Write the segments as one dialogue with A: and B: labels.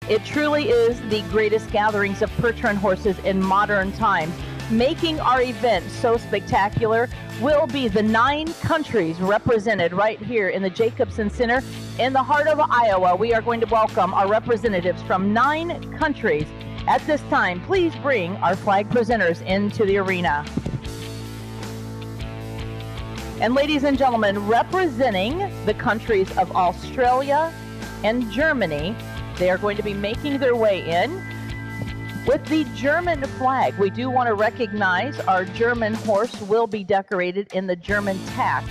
A: It truly is the greatest gatherings of perch-run horses in modern times. Making our event so spectacular will be the 9 countries represented right here in the Jacobson Center in the heart of Iowa. We are going to welcome our representatives from 9 countries. At this time, please bring our flag presenters into the arena. And ladies and gentlemen, representing the countries of Australia and Germany, they are going to be making their way in with the German flag. We do want to recognize our German horse will be decorated in the German tack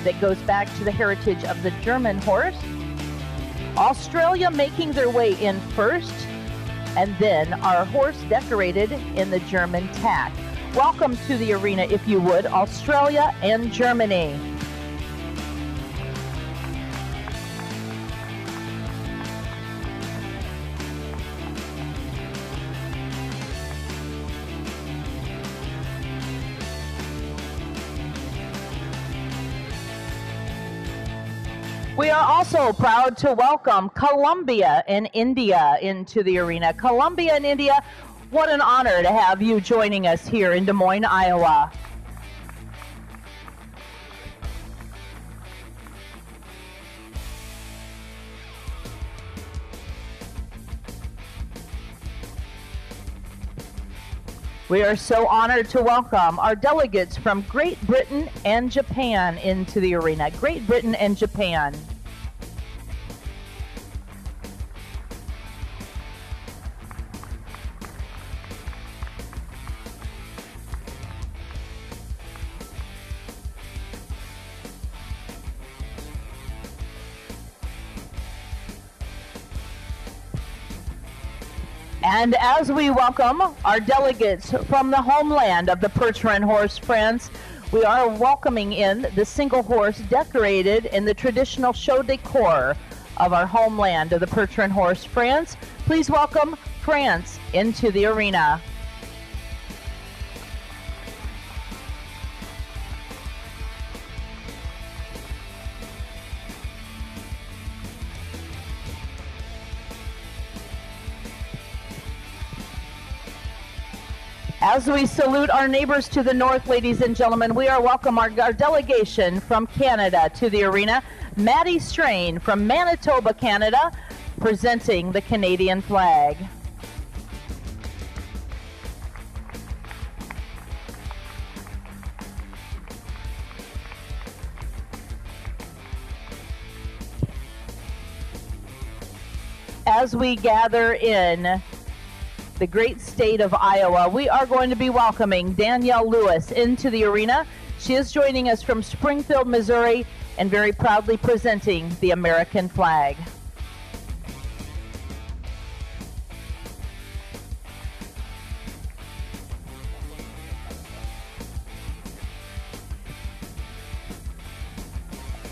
A: that goes back to the heritage of the German horse. Australia making their way in first, and then our horse decorated in the German tack. Welcome to the arena, if you would, Australia and Germany. We are also proud to welcome Colombia and India into the arena. Colombia and India, what an honor to have you joining us here in Des Moines, Iowa. We are so honored to welcome our delegates from Great Britain and Japan into the arena. Great Britain and Japan. And as we welcome our delegates from the homeland of the perch-run horse, France, we are welcoming in the single horse decorated in the traditional show decor of our homeland of the perch-run horse, France. Please welcome France into the arena. As we salute our neighbors to the north, ladies and gentlemen, we are welcome our delegation from Canada to the arena. Maddie Strain from Manitoba, Canada, presenting the Canadian flag. As we gather in the great state of Iowa, we are going to be welcoming Danielle Lewis into the arena. She is joining us from Springfield, Missouri, and very proudly presenting the American flag.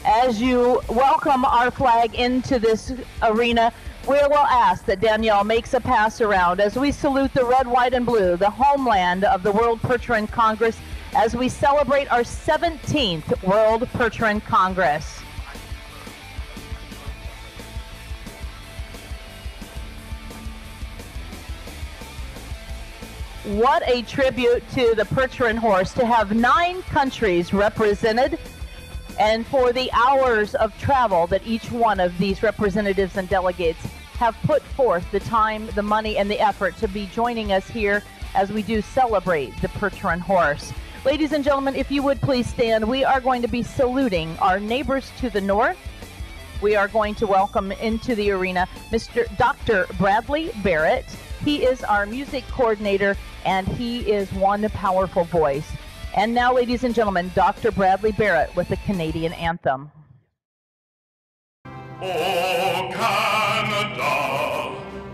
A: As you welcome our flag into this arena, we will ask that Danielle makes a pass around as we salute the red, white, and blue, the homeland of the World Perch-run Congress, as we celebrate our 17th World Perch-run Congress. What a tribute to the perch-run horse to have 9 countries represented, and for the hours of travel that each one of these representatives and delegates have put forth the time, the money, and the effort to be joining us here as we do celebrate the perch-run horse. Ladies and gentlemen, if you would please stand, we are going to be saluting our neighbors to the north. We are going to welcome into the arena Dr. Bradley Barrett. He is our music coordinator, and he is one powerful voice. And now, ladies and gentlemen, Dr. Bradley Barrett with the Canadian anthem.
B: Oh, Canada,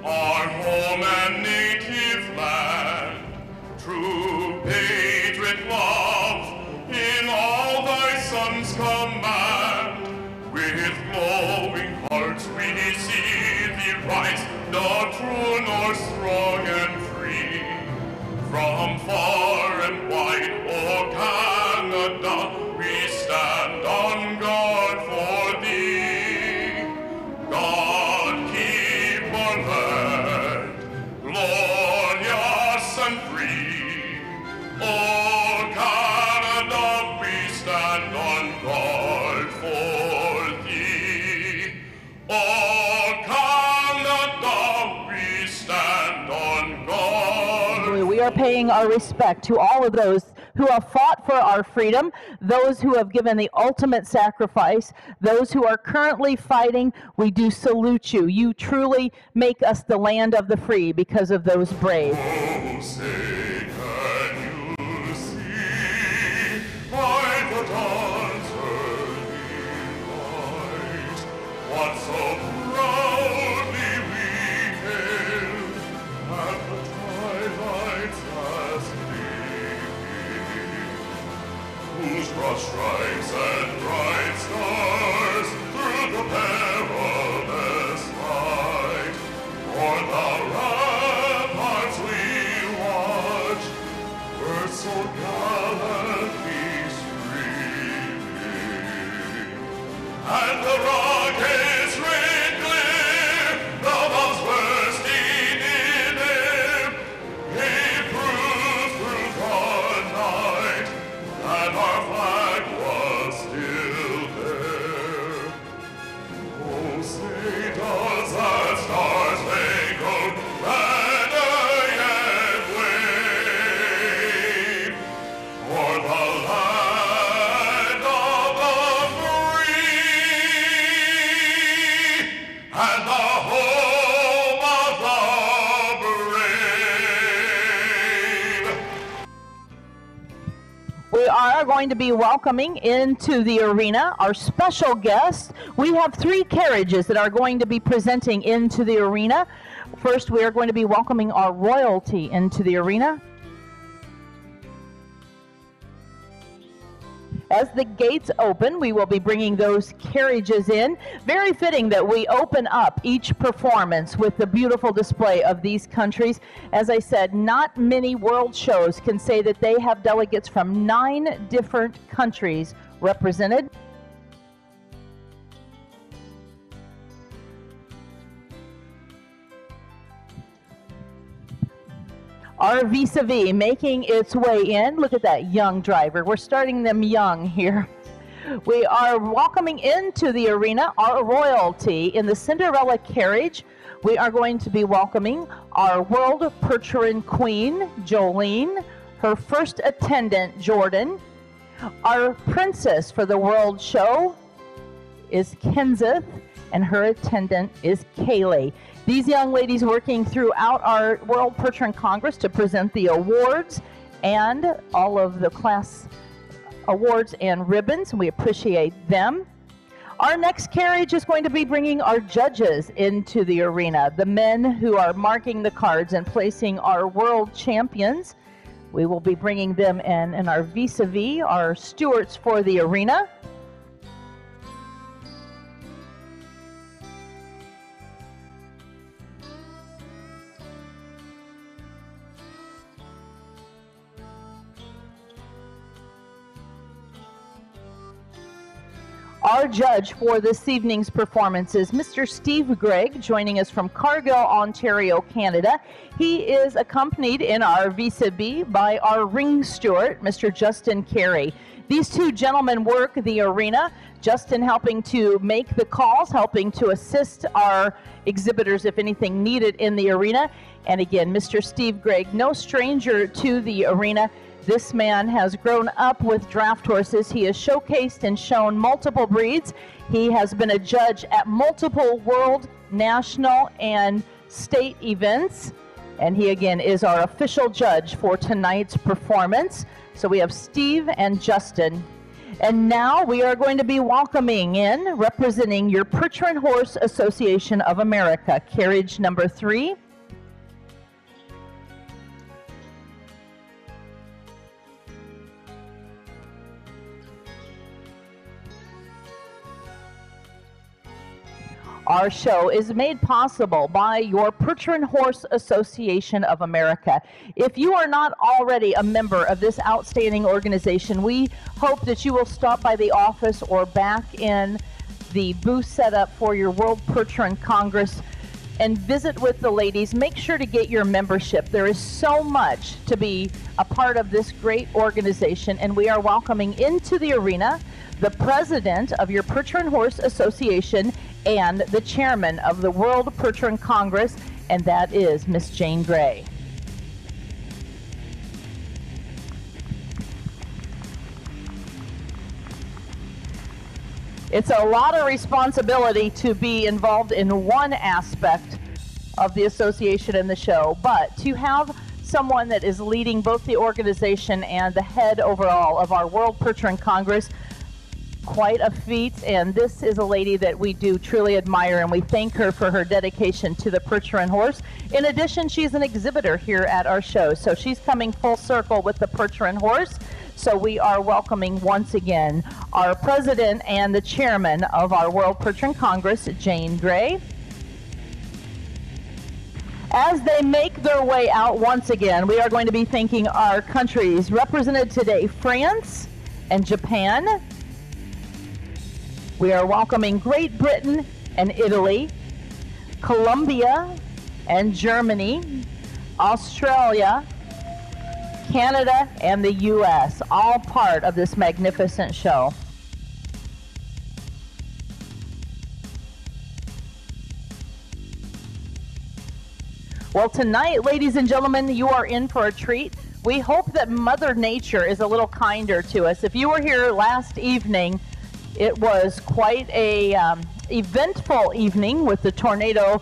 B: our home and native land, true patriot love in all thy sons command. With glowing hearts we see thee rise, not true nor strong and free. From far and wide, O Canada, we stand on guard for thee.
A: are paying our respect to all of those who have fought for our freedom, those who have given the ultimate sacrifice, those who are currently fighting. We do salute you. You truly make us the land of the free because of those brave.
B: Oh, say, can you see by the dawn's early light what so proudly we hailed at the twilight's last gleaming, whose broad stripes and bright stars through the perilous fight o'er the ramparts we watched were so gallantly streaming, and the rockets rained clear, the bombs bursting in air, gave proof through the night that our flag was still there. Oh, say does that star-spangled banner yet wave o'er the land of the free and the home of the brave?
A: We are going to be welcoming into the arena our special guests. We have 3 carriages that are going to be presenting into the arena. First, we are going to be welcoming our royalty into the arena. As the gates open, we will be bringing those carriages in. Very fitting that we open up each performance with the beautiful display of these countries. As I said, not many world shows can say that they have delegates from 9 different countries represented. Our vis-a-vis making its way in. Look at that young driver. We're starting them young here. We are welcoming into the arena our royalty in the Cinderella carriage. We are going to be welcoming our World Percheron Queen, Jolene, her first attendant, Jordan. Our princess for the World Show is Kenseth, and her attendant is Kaylee. These young ladies working throughout our World Percheron Congress to present the awards and all of the class awards and ribbons, and we appreciate them. Our next carriage is going to be bringing our judges into the arena, the men who are marking the cards and placing our world champions. We will be bringing them in, and our vis-a-vis, our stewards for the arena. Our judge for this evening's performance is Mr. Steve Gregg, joining us from Cargill, Ontario, Canada. He is accompanied in our vis-a-vis by our ring steward, Mr. Justin Carey. These 2 gentlemen work the arena, Justin helping to make the calls, helping to assist our exhibitors if anything needed in the arena. And again, Mr. Steve Gregg, no stranger to the arena. This man has grown up with draft horses. He has showcased and shown multiple breeds. He has been a judge at multiple world, national, and state events. And he again is our official judge for tonight's performance. So we have Steve and Justin. And now we are going to be welcoming in, representing your Percheron Horse Association of America, carriage number 3. Our show is made possible by your Percheron Horse Association of America. If you are not already a member of this outstanding organization, we hope that you will stop by the office or back in the booth set up for your World Percheron Congress and visit with the ladies. Make sure to get your membership. There is so much to be a part of this great organization, and we are welcoming into the arena the president of your Percheron Horse Association and the chairman of the World Percheron Congress, and that is Miss Jane Gray. It's a lot of responsibility to be involved in one aspect of the association and the show, but to have someone that is leading both the organization and the head overall of our World Percheron Congress, quite a feat. And this is a lady that we do truly admire, and we thank her for her dedication to the Percheron horse. In addition, she's an exhibitor here at our show, so she's coming full circle with the Percheron horse. So we are welcoming once again our president and the chairman of our World Percheron Congress, Jane Gray. As they make their way out once again, we are going to be thanking our countries represented today, France and Japan. We are welcoming Great Britain and Italy, Colombia and Germany, Australia, Canada, and the U.S., all part of this magnificent show. Well, tonight, ladies and gentlemen, you are in for a treat. We hope that Mother Nature is a little kinder to us. If you were here last evening, it was quite a eventful evening with the tornado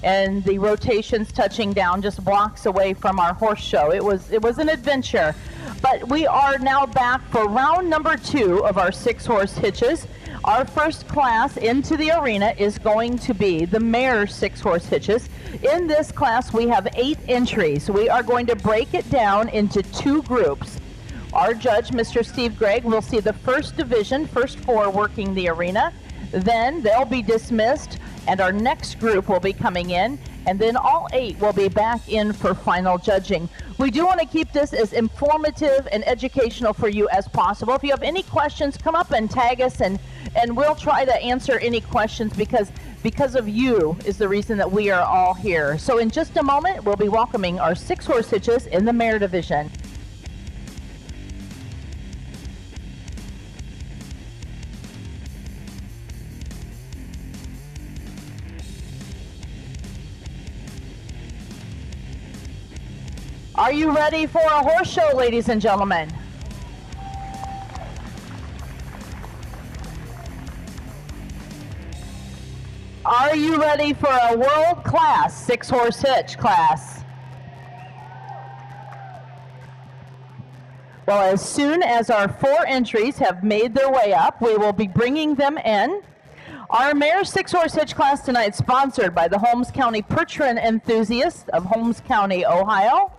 A: and the rotations touching down just blocks away from our horse show. It was an adventure. But we are now back for round number 2 of our 6-horse hitches. Our first class into the arena is going to be the Mare 6-horse hitches. In this class, we have 8 entries. We are going to break it down into 2 groups. Our judge, Mr. Steve Gregg, will see the first division, first 4 working the arena. Then they'll be dismissed, and our next group will be coming in, and then all 8 will be back in for final judging. We do want to keep this as informative and educational for you as possible. If you have any questions, come up and tag us, and we'll try to answer any questions, because of you is the reason that we are all here. So in just a moment, we'll be welcoming our 6-horse hitches in the Mare division. Are you ready for a horse show, ladies and gentlemen? Are you ready for a world-class 6-horse hitch class? Well, as soon as our 4 entries have made their way up, we will be bringing them in. Our Mare 6-horse hitch class tonight is sponsored by the Holmes County Percheron enthusiasts of Holmes County, Ohio.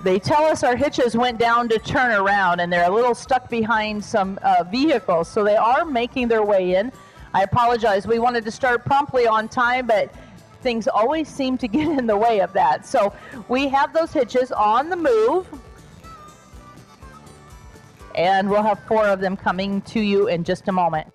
A: They tell us our hitches went down to turn around, and they're a little stuck behind some vehicles, so they are making their way in. I apologize. We wanted to start promptly on time, but things always seem to get in the way of that. So we have those hitches on the move, and we'll have 4 of them coming to you in just a moment.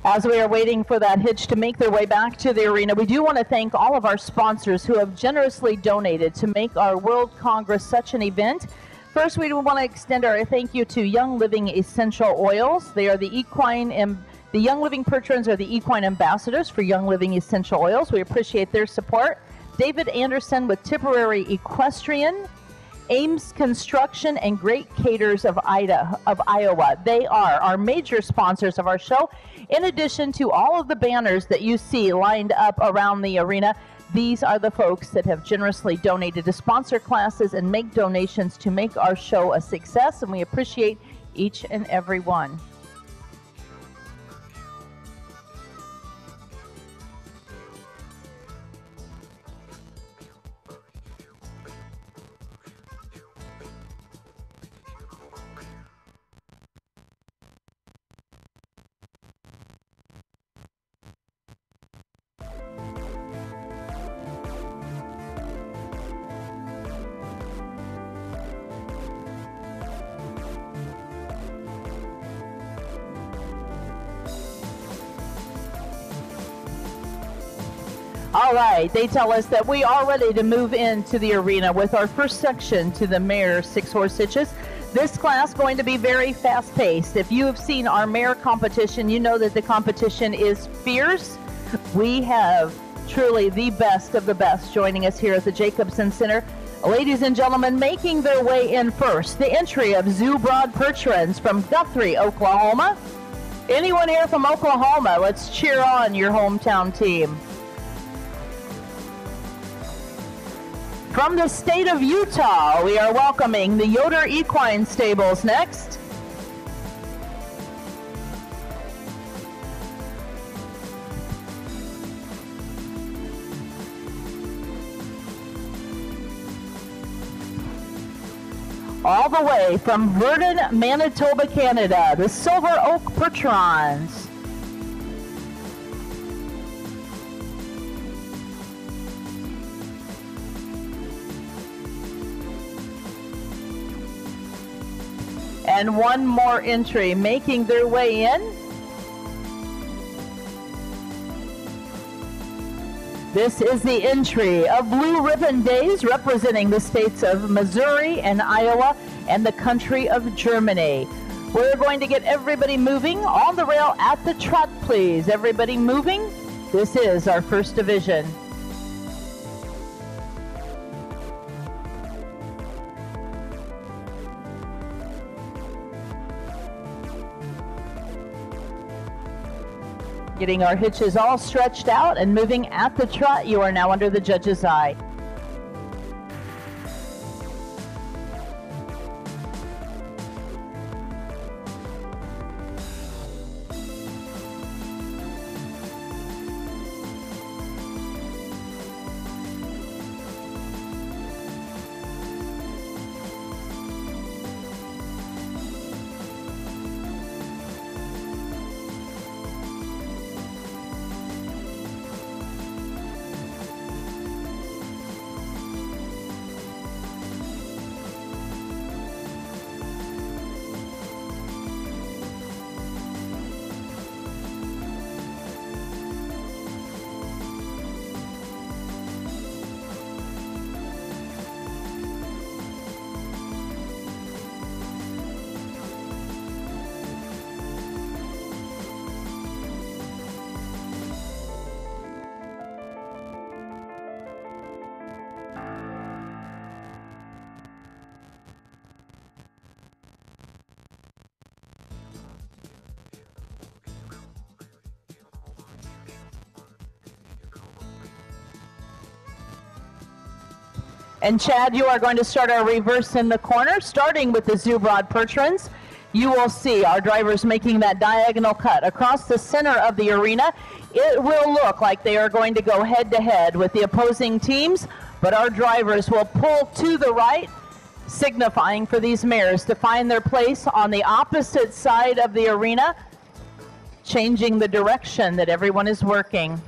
A: As we are waiting for that hitch to make their way back to the arena, we do want to thank all of our sponsors who have generously donated to make our World Congress such an event. First, we want to extend our thank you to Young Living Essential Oils. They are the Young Living patrons are the equine ambassadors for Young Living Essential Oils. We appreciate their support. David Anderson with Tipperary Equestrian, Ames Construction, and Great Caters of Iowa. They are our major sponsors of our show. In addition to all of the banners that you see lined up around the arena, these are the folks that have generously donated to sponsor classes and make donations to make our show a success, and we appreciate each and every one. All right, they tell us that we are ready to move into the arena with our first section to the Mare 6-horse hitches. This class going to be very fast-paced. If you have seen our Mare competition, you know that the competition is fierce. We have truly the best of the best joining us here at the Jacobson Center. Ladies and gentlemen, making their way in first, the entry of Zubrood Percherons from Guthrie, Oklahoma. Anyone here from Oklahoma, let's cheer on your hometown team. From the state of Utah, we are welcoming the Yoder Equine Stables next. All the way from Vernon, Manitoba, Canada, the Silver Oak Percherons. And one more entry making their way in. This is the entry of Blue Ribbon Days, representing the states of Missouri and Iowa and the country of Germany. We're going to get everybody moving on the rail at the trot, please. Everybody moving. This is our first division. Getting our hitches all stretched out and moving at the trot. You are now under the judge's eye. And Chad, you are going to start our reverse in the corner, starting with the Zubrood Percherons. You will see our drivers making that diagonal cut across the center of the arena. It will look like they are going to go head-to-head with the opposing teams, but our drivers will pull to the right, signifying for these mares to find their place on the opposite side of the arena, changing the direction that everyone is working.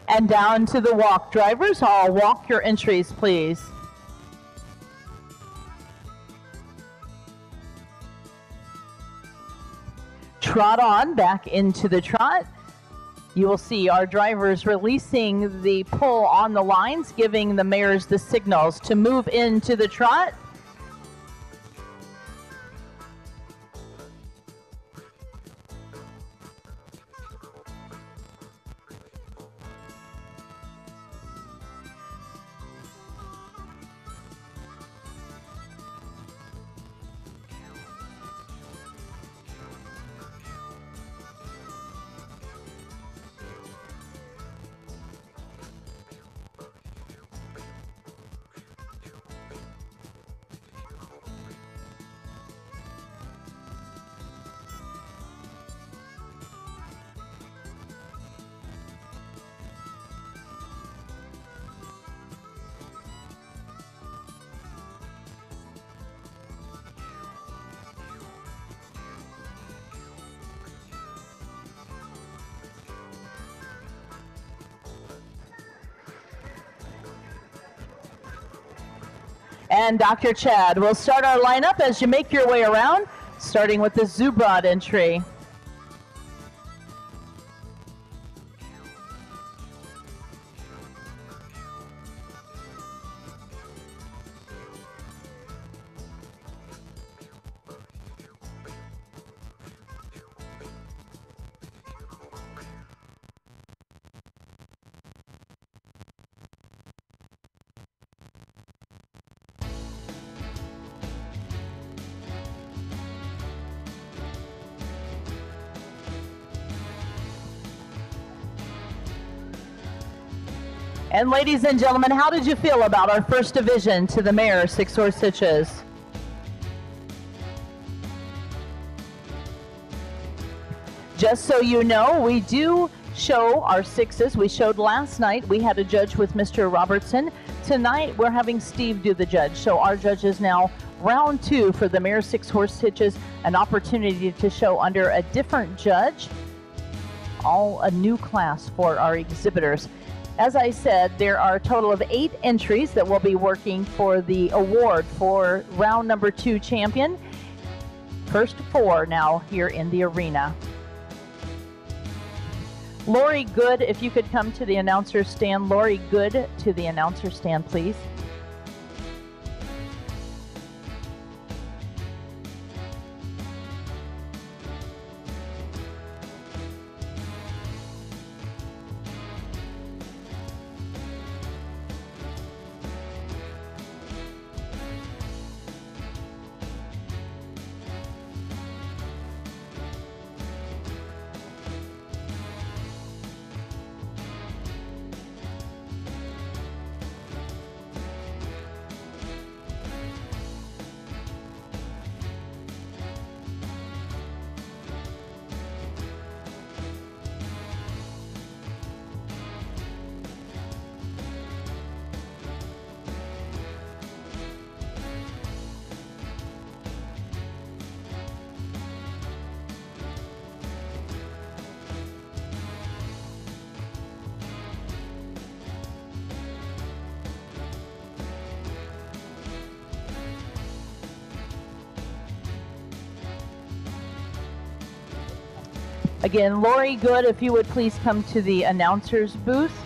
A: And down to the walk. Drivers, all walk your entries, please. Trot on back into the trot. You will see our drivers releasing the pull on the lines, giving the mares the signals to move into the trot. And Dr. Chad will start our lineup as you make your way around, starting with the Zubrod entry. And ladies and gentlemen, how did you feel about our first division to the Mare 6-horse hitches? Just so you know, we do show our sixes. We showed last night. We had a judge with Mr. Robertson. Tonight, we're having Steve do the judge. So our judge is now round 2 for the Mare 6-horse hitches, an opportunity to show under a different judge, all a new class for our exhibitors. As I said, there are a total of 8 entries that will be working for the award for round number 2 champion. First 4 now here in the arena. Lori Good, if you could come to the announcer stand. Lori Good to the announcer stand, please. Again, Lori Good, if you would please come to the announcer's booth.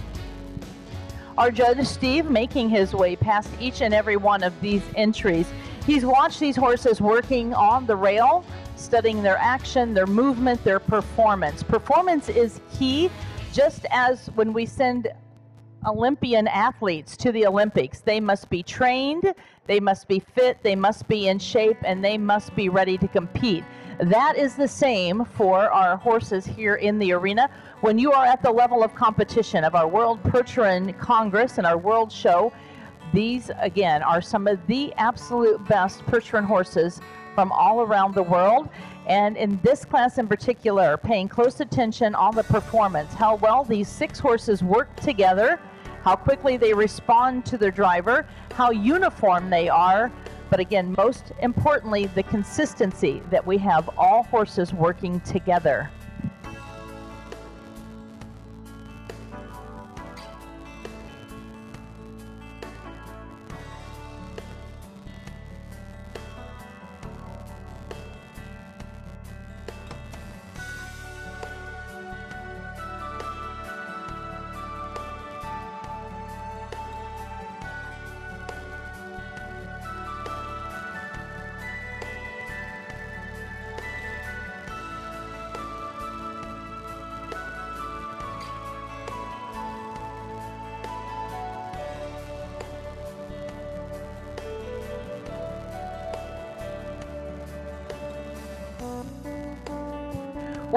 A: Our judge, Steve, making his way past each and every one of these entries. He's watched these horses working on the rail, studying their action, their movement, their performance. Performance is key, just as when we send Olympian athletes to the Olympics. They must be trained, they must be fit, they must be in shape, and they must be ready to compete. That is the same for our horses here in the arena. When you are at the level of competition of our World Percheron Congress and our World Show, these, again, are some of the absolute best Percheron horses from all around the world. And in this class in particular, paying close attention on the performance, how well these 6 horses work together, how quickly they respond to their driver, how uniform they are, but again, most importantly, the consistency that we have all horses working together.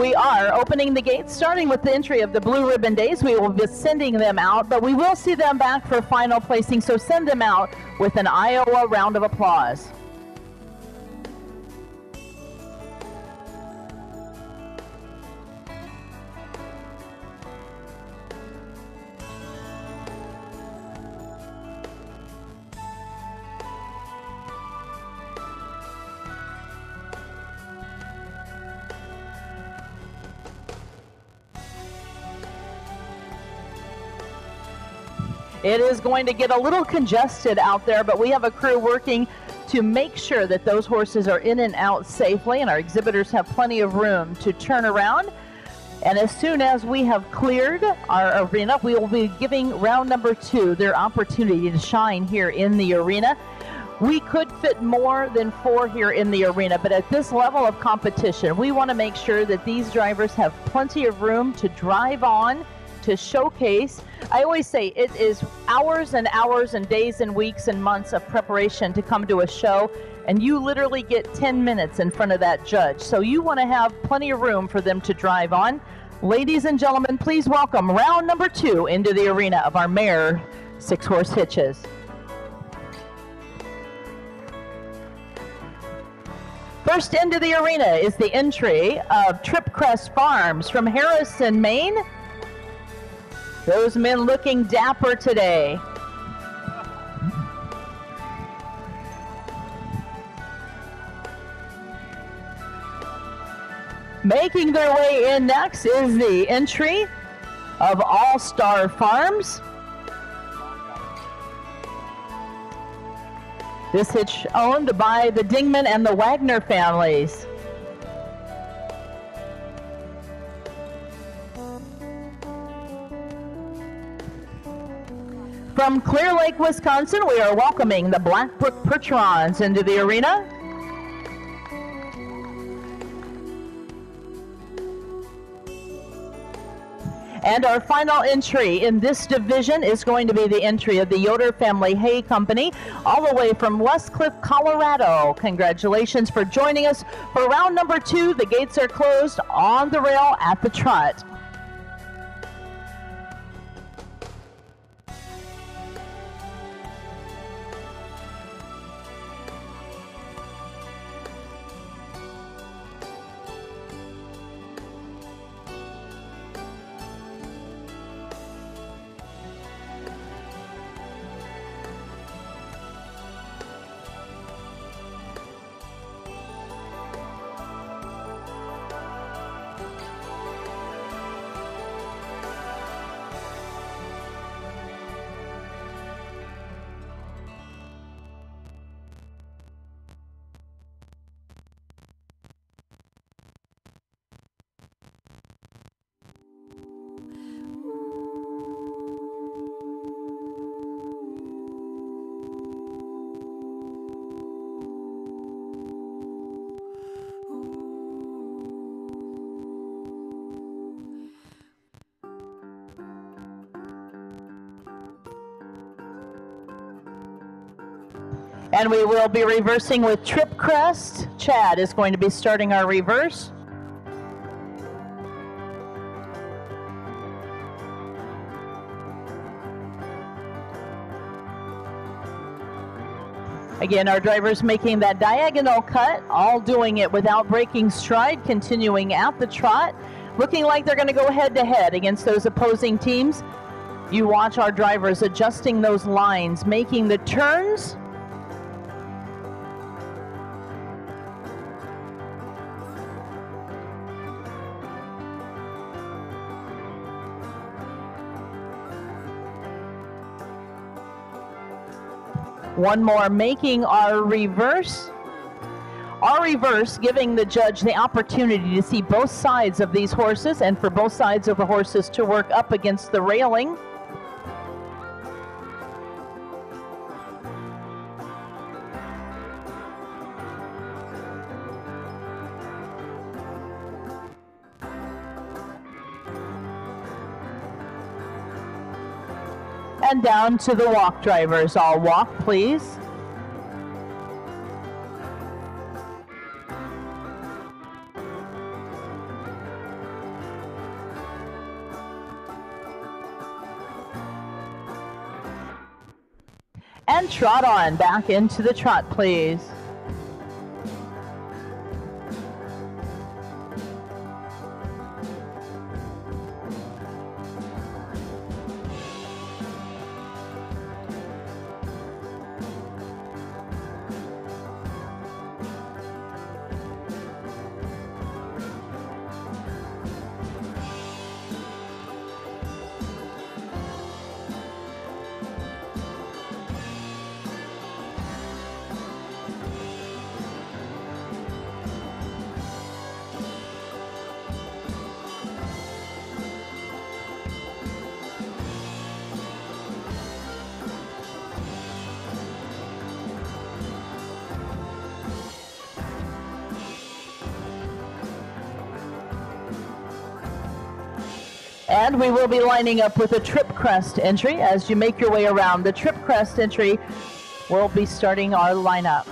A: We are opening the gates, starting with the entry of the Blue Ribbon Days. We will be sending them out, but we will see them back for final placing, so send them out with an Iowa round of applause. It is going to get a little congested out there, but we have a crew working to make sure that those horses are in and out safely, and our exhibitors have plenty of room to turn around. And as soon as we have cleared our arena, we will be giving round number 2 their opportunity to shine here in the arena. We could fit more than 4 here in the arena, but at this level of competition, we want to make sure that these drivers have plenty of room to drive on, to showcase. I always say it is hours and hours and days and weeks and months of preparation to come to a show, and you literally get 10 minutes in front of that judge. So you want to have plenty of room for them to drive on. Ladies and gentlemen, please welcome round number 2 into the arena of our Mare 6-horse hitches. First into the arena is the entry of Tripcrest Farms from Harrison, Maine. Those men looking dapper today. Making their way in next is the entry of All Star Farms. This hitch owned by the Dingman and the Wagner families. From Clear Lake, Wisconsin, we are welcoming the Blackbrook Percherons into the arena. And our final entry in this division is going to be the entry of the Yoder Family Hay Company, all the way from Westcliff, Colorado. Congratulations for joining us for round number 2. The gates are closed on the rail at the trot. And we will be reversing with Tripcrest. Chad is going to be starting our reverse. Again, our drivers making that diagonal cut, all doing it without breaking stride, continuing at the trot, looking like they're going to go head-to-head against those opposing teams. You watch our drivers adjusting those lines, making the turns. One more, making our reverse. Our reverse giving the judge the opportunity to see both sides of these horses and for both sides of the horses to work up against the railing. And down to the walk drivers. All walk, please. And trot on back into the trot, please. And we will be lining up with a trip crest entry. As you make your way around the trip crest entry, we'll be starting our lineup.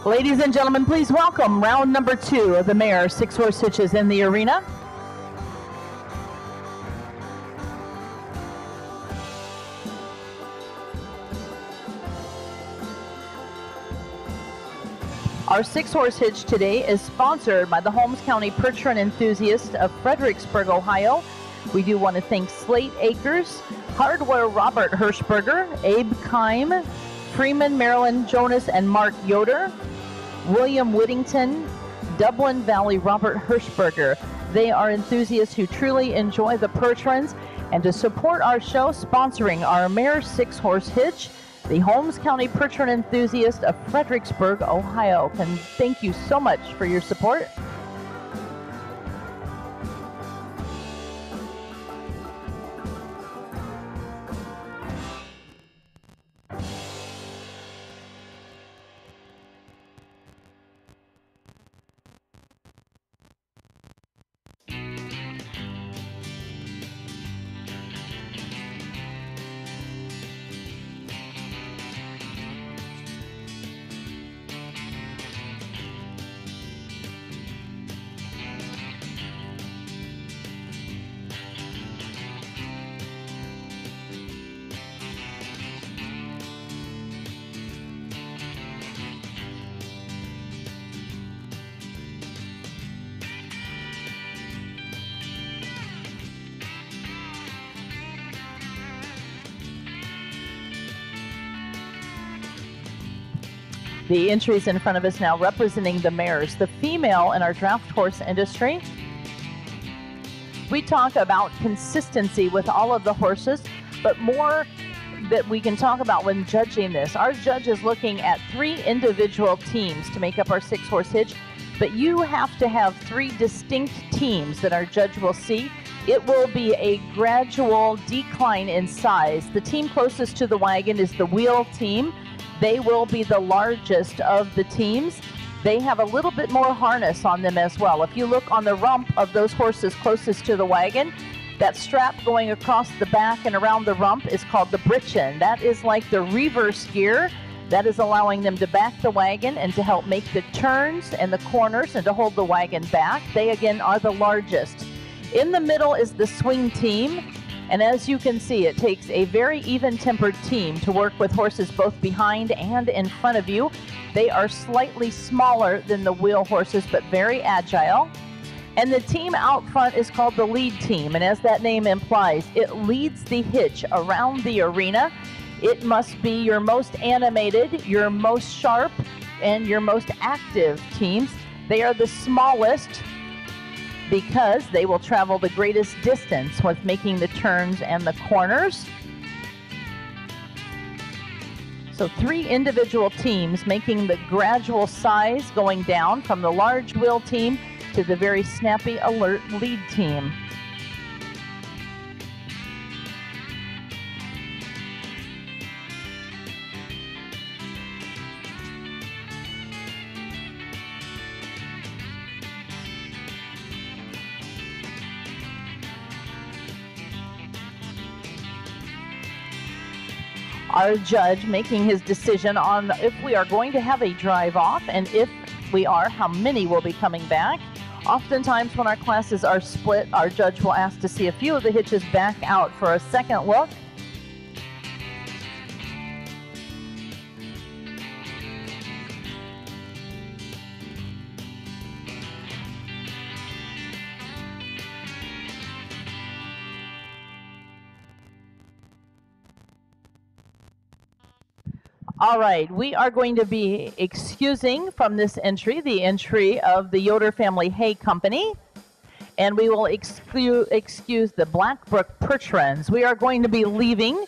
A: Ladies and gentlemen, please welcome round number 2 of the Mare 6-horse hitches in the arena. Our 6-horse hitch today is sponsored by the Holmes County Perch Run Enthusiast of Fredericksburg, Ohio. We do want to thank Slate Acres, Hardware Robert Hirschberger, Abe Keim, Freeman, Marilyn Jonas, and Mark Yoder, William Whittington, Dublin Valley Robert Hirschberger. They are enthusiasts who truly enjoy the perch runs, and to support our show, sponsoring our Mare 6-horse hitch, the Holmes County Perch Run Enthusiast of Fredericksburg, Ohio. And thank you so much for your support. The entries in front of us now representing the mares, the female in our draft horse industry. We talk about consistency with all of the horses, but more that we can talk about when judging this. Our judge is looking at 3 individual teams to make up our 6-horse hitch, but you have to have 3 distinct teams that our judge will see. It will be a gradual decline in size. The team closest to the wagon is the wheel team. They will be the largest of the teams. They have a little bit more harness on them as well. If you look on the rump of those horses closest to the wagon, that strap going across the back and around the rump is called the britchin. That is like the reverse gear. That is allowing them to back the wagon and to help make the turns and the corners and to hold the wagon back. They, again, are the largest. In the middle is the swing team. And as you can see, it takes a very even-tempered team to work with horses both behind and in front of you. They are slightly smaller than the wheel horses, but very agile. And the team out front is called the lead team. And as that name implies, it leads the hitch around the arena. It must be your most animated, your most sharp, and your most active teams. They are the smallest, because they will travel the greatest distance with making the turns and the corners. So 3 individual teams making the gradual size going down from the large wheel team to the very snappy, alert lead team. our judge making his decision on if we are going to have a drive off, and if we are, how many will be coming back. Oftentimes when our classes are split, our judge will ask to see a few of the hitches back out for a second look. All right, we are going to be excusing from this entry the entry of the Yoder Family Hay Company, and we will excuse the Blackbrook Perch Wrens. We are going to be leaving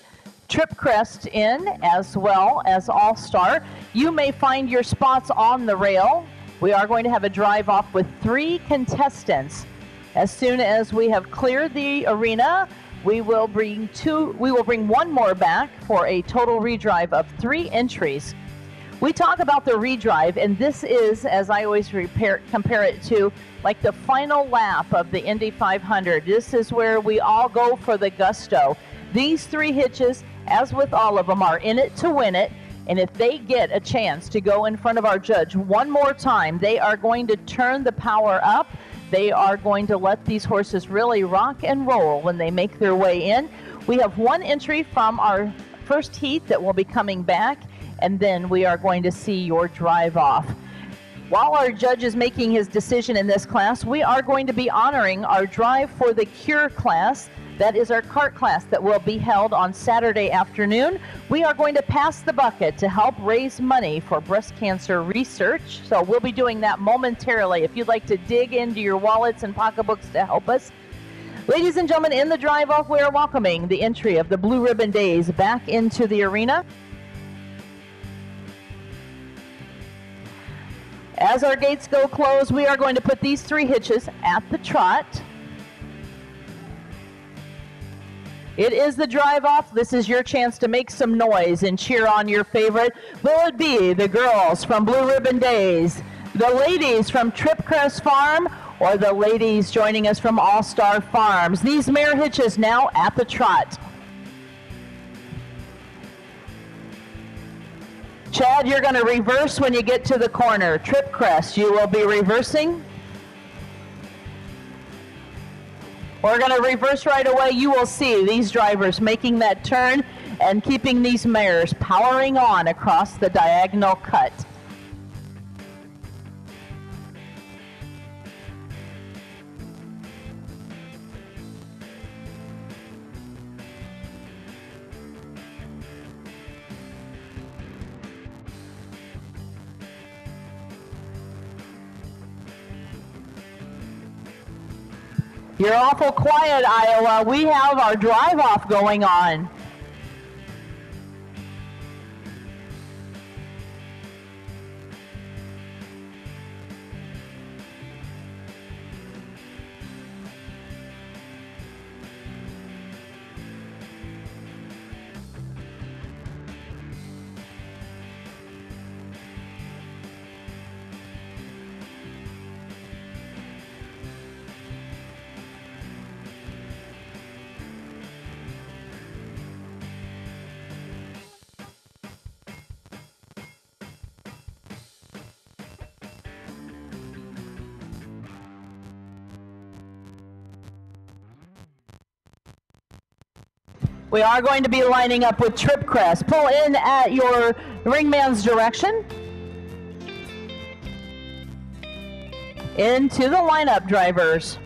A: Tripcrest in as well as All-Star. You may find your spots on the rail. We are going to have a drive off with 3 contestants. As soon as we have cleared the arena, we will bring 1 more back for a total redrive of 3 entries. We talk about the redrive, and this is, as I always compare it to, like the final lap of the Indy 500. This is where we all go for the gusto. These 3 hitches, as with all of them, are in it to win it, and if they get a chance to go in front of our judge one more time, they are going to turn the power up. They are going to let these horses really rock and roll when they make their way in. We have 1 entry from our first heat that will be coming back, and then we are going to see your drive off. While our judge is making his decision in this class, we are going to be honoring our drive for the cure class. That is our cart class that will be held on Saturday afternoon. We are going to pass the bucket to help raise money for breast cancer research. So we'll be doing that momentarily. If you'd like to dig into your wallets and pocketbooks to help us. Ladies and gentlemen, in the drive-off, we are welcoming the entry of the Blue Ribbon Days back into the arena. As our gates go closed, we are going to put these 3 hitches at the trot. It is the drive-off. This is your chance to make some noise and cheer on your favorite. Will it be the girls from Blue Ribbon Days, the ladies from Tripcrest Farm, or the ladies joining us from All-Star Farms? These mare hitches now at the trot. Chad, you're going to reverse when you get to the corner. Tripcrest, you will be reversing. We're going to reverse right away. You will see these drivers making that turn and keeping these mares powering on across the diagonal cut. You're awful quiet, Iowa. We have our drive-off going on. We are going to be lining up with Tripcrest. Pull in at your ringman's direction. Into the lineup, drivers.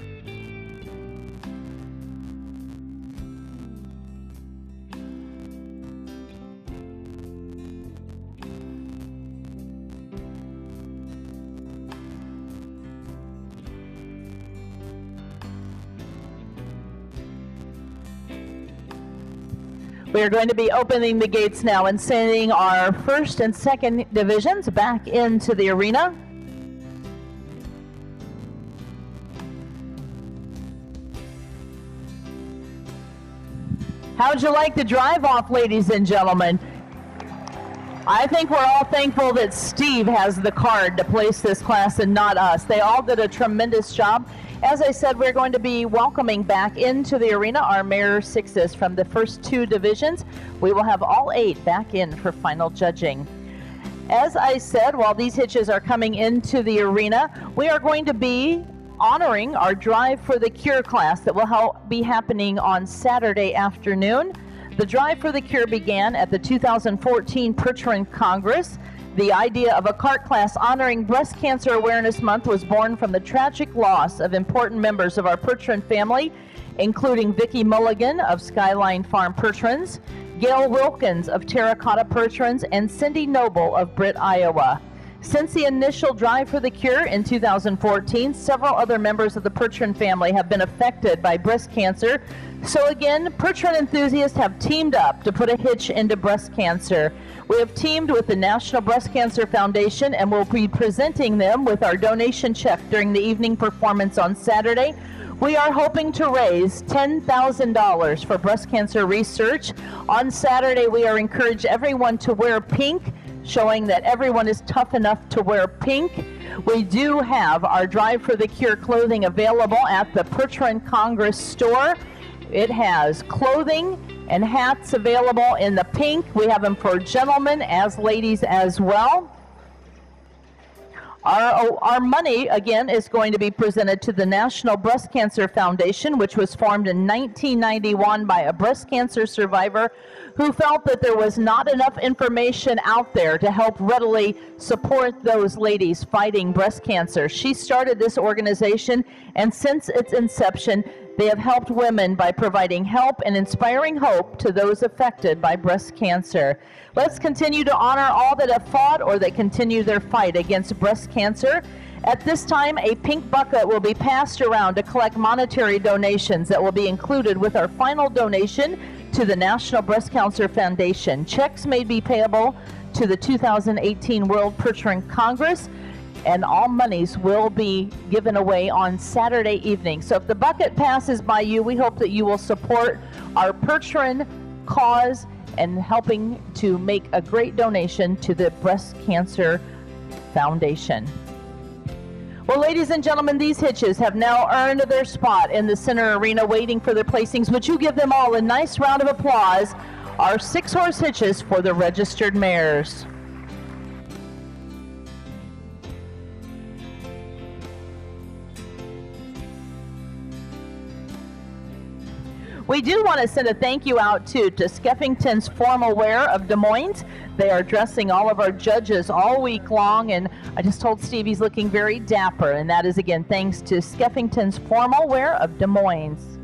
A: We are going to be opening the gates now and sending our first and second divisions back into the arena. How'd you like the drive-off, ladies and gentlemen? I think we're all thankful that Steve has the card to place this class and not us. They all did a tremendous job, As I said, we're going to be welcoming back into the arena our Mare 6s from the first 2 divisions. We will have all 8 back in for final judging. As I said, while these hitches are coming into the arena, we are going to be honoring our Drive for the Cure class that will be happening on Saturday afternoon. The Drive for the Cure began at the 2014 Percheron Congress. The idea of a cart class honoring Breast Cancer Awareness Month was born from the tragic loss of important members of our Percheron family, including Vicki Mulligan of Skyline Farm Percherons, Gail Wilkins of Terracotta Percherons, and Cindy Noble of Britt, Iowa. Since the initial Drive for the Cure in 2014, several other members of the Percheron family have been affected by breast cancer. So again, Percheron enthusiasts have teamed up to put a hitch into breast cancer. We have teamed with the National Breast Cancer Foundation and will be presenting them with our donation check during the evening performance on Saturday. We are hoping to raise $10,000 for breast cancer research. On Saturday, we are encouraging everyone to wear pink, showing that everyone is tough enough to wear pink. We do have our Drive for the Cure clothing available at the Percheron Congress store. It has clothing and hats available in the pink. We have them for gentlemen as ladies as well. Our money, again, is going to be presented to the National Breast Cancer Foundation, which was formed in 1991 by a breast cancer survivor who felt that there was not enough information out there to help readily support those ladies fighting breast cancer. She started this organization, and since its inception, they have helped women by providing help and inspiring hope to those affected by breast cancer. Let's continue to honor all that have fought or that continue their fight against breast cancer. At this time, a pink bucket will be passed around to collect monetary donations that will be included with our final donation to the National Breast Cancer Foundation. Checks may be payable to the 2018 World Percheron Congress, and all monies will be given away on Saturday evening. So if the bucket passes by you, we hope that you will support our Percheron cause and helping to make a great donation to the Breast Cancer Foundation. Well, ladies and gentlemen, these hitches have now earned their spot in the center arena waiting for their placings. Would you give them all a nice round of applause? Our 6-horse hitches for the registered mares. We do want to send a thank you out to Skeffington's Formal Wear of Des Moines. They are dressing all of our judges all week long, and I just told Steve he's looking very dapper, and that is again thanks to Skeffington's Formal Wear of Des Moines.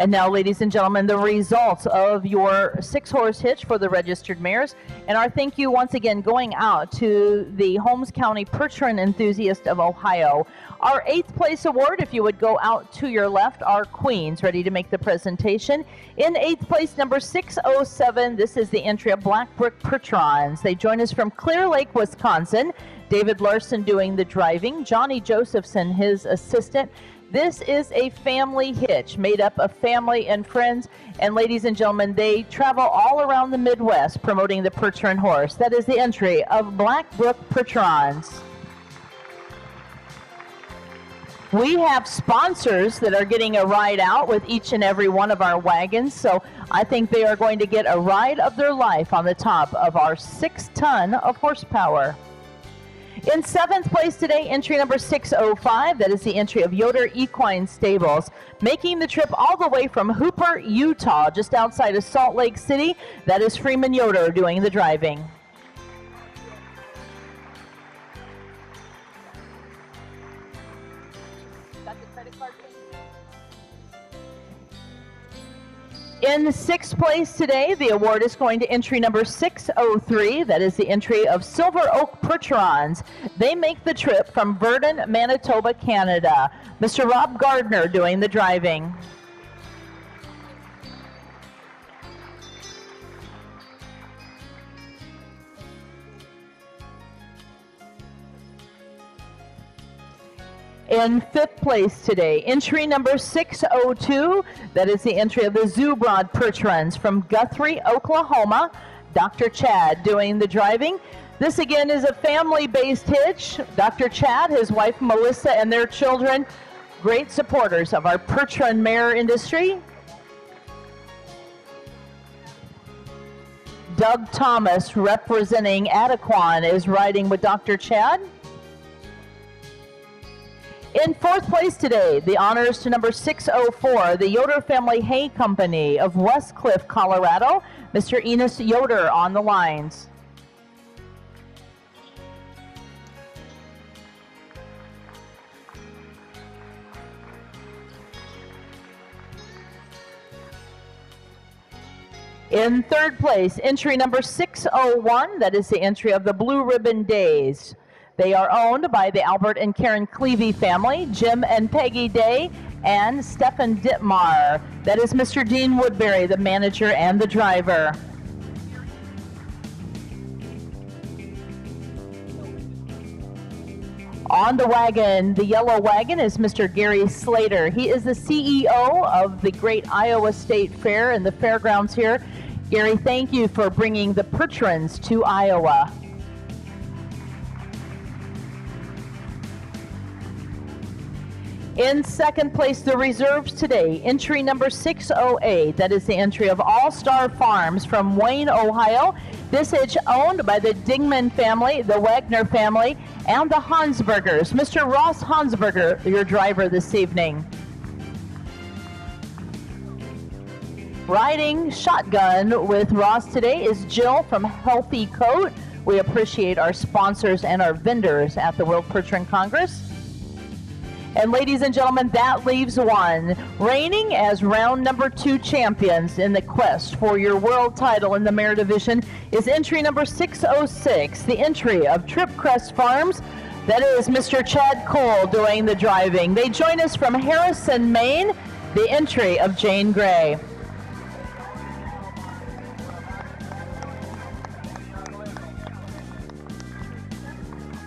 A: And now, ladies and gentlemen, the results of your 6-horse hitch for the registered mares. And our thank you once again going out to the Holmes County Percheron enthusiast of Ohio. Our 8th place award, if you would go out to your left, are Queens, ready to make the presentation. In 8th place, number 607, this is the entry of Blackbrook Percherons. They join us from Clear Lake, Wisconsin. David Larson doing the driving, Johnny Josephson, his assistant. This is a family hitch made up of family and friends, and ladies and gentlemen, they travel all around the Midwest promoting the Percheron horse. That is the entry of Blackbrook Percherons. We have sponsors that are getting a ride out with each and every one of our wagons, so I think they are going to get a ride of their life on the top of our 6-ton of horsepower. In 7th place today, entry number 605, that is the entry of Yoder Equine Stables, making the trip all the way from Hooper, Utah, just outside of Salt Lake City. That is Freeman Yoder doing the driving. Got the credit card, please? In 6th place today, the award is going to entry number 603. That is the entry of Silver Oak Percherons. They make the trip from Verdun, Manitoba, Canada. Mr. Rob Gardner doing the driving. In 5th place today, entry number 602, that is the entry of the Zubrod Perch Runs from Guthrie, Oklahoma. Dr. Chad doing the driving. This again is a family-based hitch. Dr. Chad, his wife Melissa, and their children, great supporters of our perch run mare industry. Doug Thomas, representing Adequan, is riding with Dr. Chad. In 4th place today, the honors to number 604, the Yoder Family Hay Company of Westcliff, Colorado. Mr. Enos Yoder on the lines. In 3rd place, entry number 601, that is the entry of the Blue Ribbon Days. They are owned by the Albert and Karen Clevey family, Jim and Peggy Day, and Stephen Dittmar. That is Mr. Dean Woodbury, the manager and the driver. On the wagon, the yellow wagon, is Mr. Gary Slater. He is the CEO of the Great Iowa State Fair and the fairgrounds here. Gary, thank you for bringing the perch runs to Iowa. In 2nd place, the reserves today, entry number 608. That is the entry of All Star Farms from Wayne, Ohio. This hitch owned by the Dingman family, the Wagner family, and the Hansbergers. Mr. Ross Hansberger, your driver this evening. Riding shotgun with Ross today is Jill from Healthy Coat. We appreciate our sponsors and our vendors at the World Perch Run Congress. And ladies and gentlemen, that leaves one. Reigning as round number 2 champions in the quest for your world title in the mare division is entry number 606, the entry of Tripcrest Farms. That is Mr. Chad Cole doing the driving. They join us from Harrison, Maine, the entry of Jane Gray.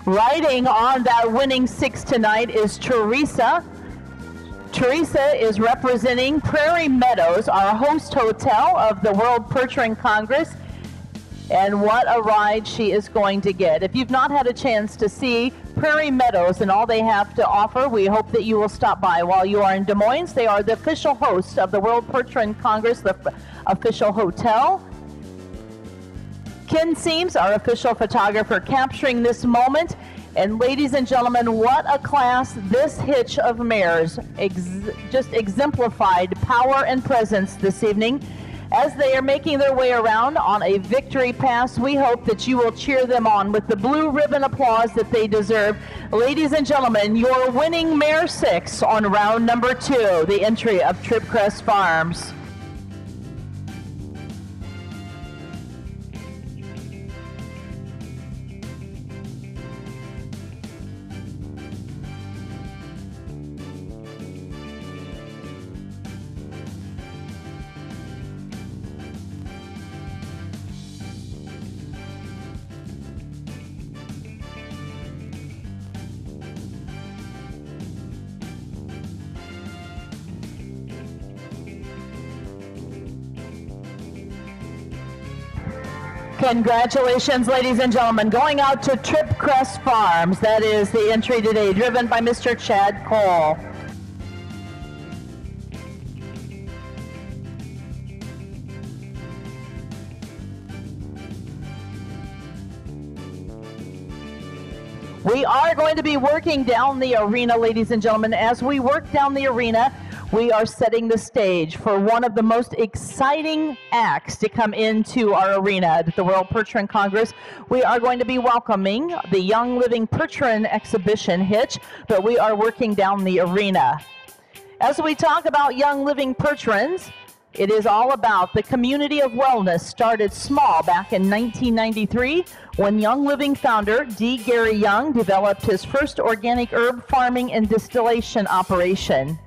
A: Riding on that winning 6 tonight is Teresa. Teresa is representing Prairie Meadows, our host hotel of the World Perch Run Congress. And what a ride she is going to get. If you've not had a chance to see Prairie Meadows and all they have to offer, we hope that you will stop by while you are in Des Moines. They are the official host of the World Perch Run Congress, the official hotel. Ken Seams, our official photographer, capturing this moment. And ladies and gentlemen, what a class this hitch of mares just exemplified power and presence this evening. As they are making their way around on a victory pass, we hope that you will cheer them on with the blue ribbon applause that they deserve. Ladies and gentlemen, your winning mare 6 on round number 2, the entry of Tripcrest Farms. Congratulations, ladies and gentlemen. Going out to Tripcrest Farms. That is the entry today, driven by Mr. Chad Cole. We are going to be working down the arena, ladies and gentlemen. As we work down the arena, we are setting the stage for one of the most exciting acts to come into our arena at the World Perch Run Congress. We are going to be welcoming the Young Living Perch Run exhibition hitch, but we are working down the arena. As we talk about Young Living Perch Runs, it is all about the community of wellness started small back in 1993 when Young Living founder D. Gary Young developed his first organic herb farming and distillation operation.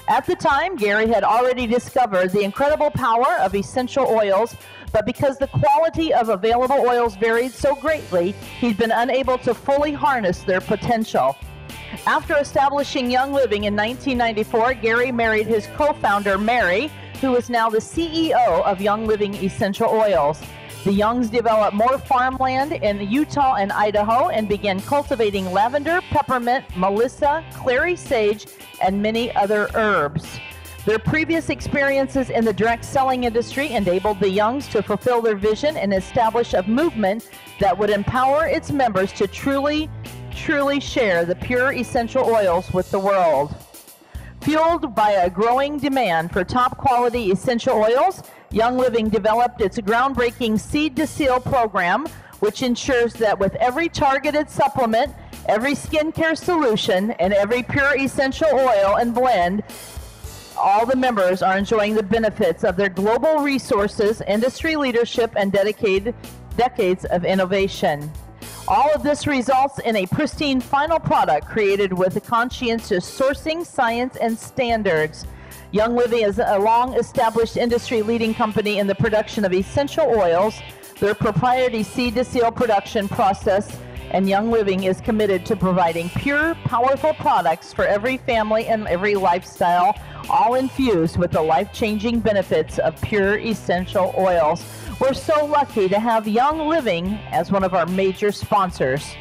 A: At the time, Gary had already discovered the incredible power of essential oils, but because the quality of available oils varied so greatly, he'd been unable to fully harness their potential. After establishing Young Living in 1994, Gary married his co-founder, Mare, who is now the CEO of Young Living Essential Oils. The Youngs developed more farmland in Utah and Idaho and began cultivating lavender, peppermint, melissa, clary sage, and many other herbs. Their previous experiences in the direct selling industry enabled the Youngs to fulfill their vision and establish a movement that would empower its members to truly share the pure essential oils with the world. Fueled by a growing demand for top quality essential oils, Young Living developed its groundbreaking Seed to Seal program, which ensures that with every targeted supplement, every skincare solution, and every pure essential oil and blend, all the members are enjoying the benefits of their global resources, industry leadership, and decades of innovation. All of this results in a pristine final product created with a conscientious sourcing, science, and standards. Young Living is a long-established industry-leading company in the production of essential oils, their proprietary Seed to Seal production process, and Young Living is committed to providing pure, powerful products for every family and every lifestyle, all infused with the life-changing benefits of pure essential oils. We're so lucky to have Young Living as one of our major sponsors.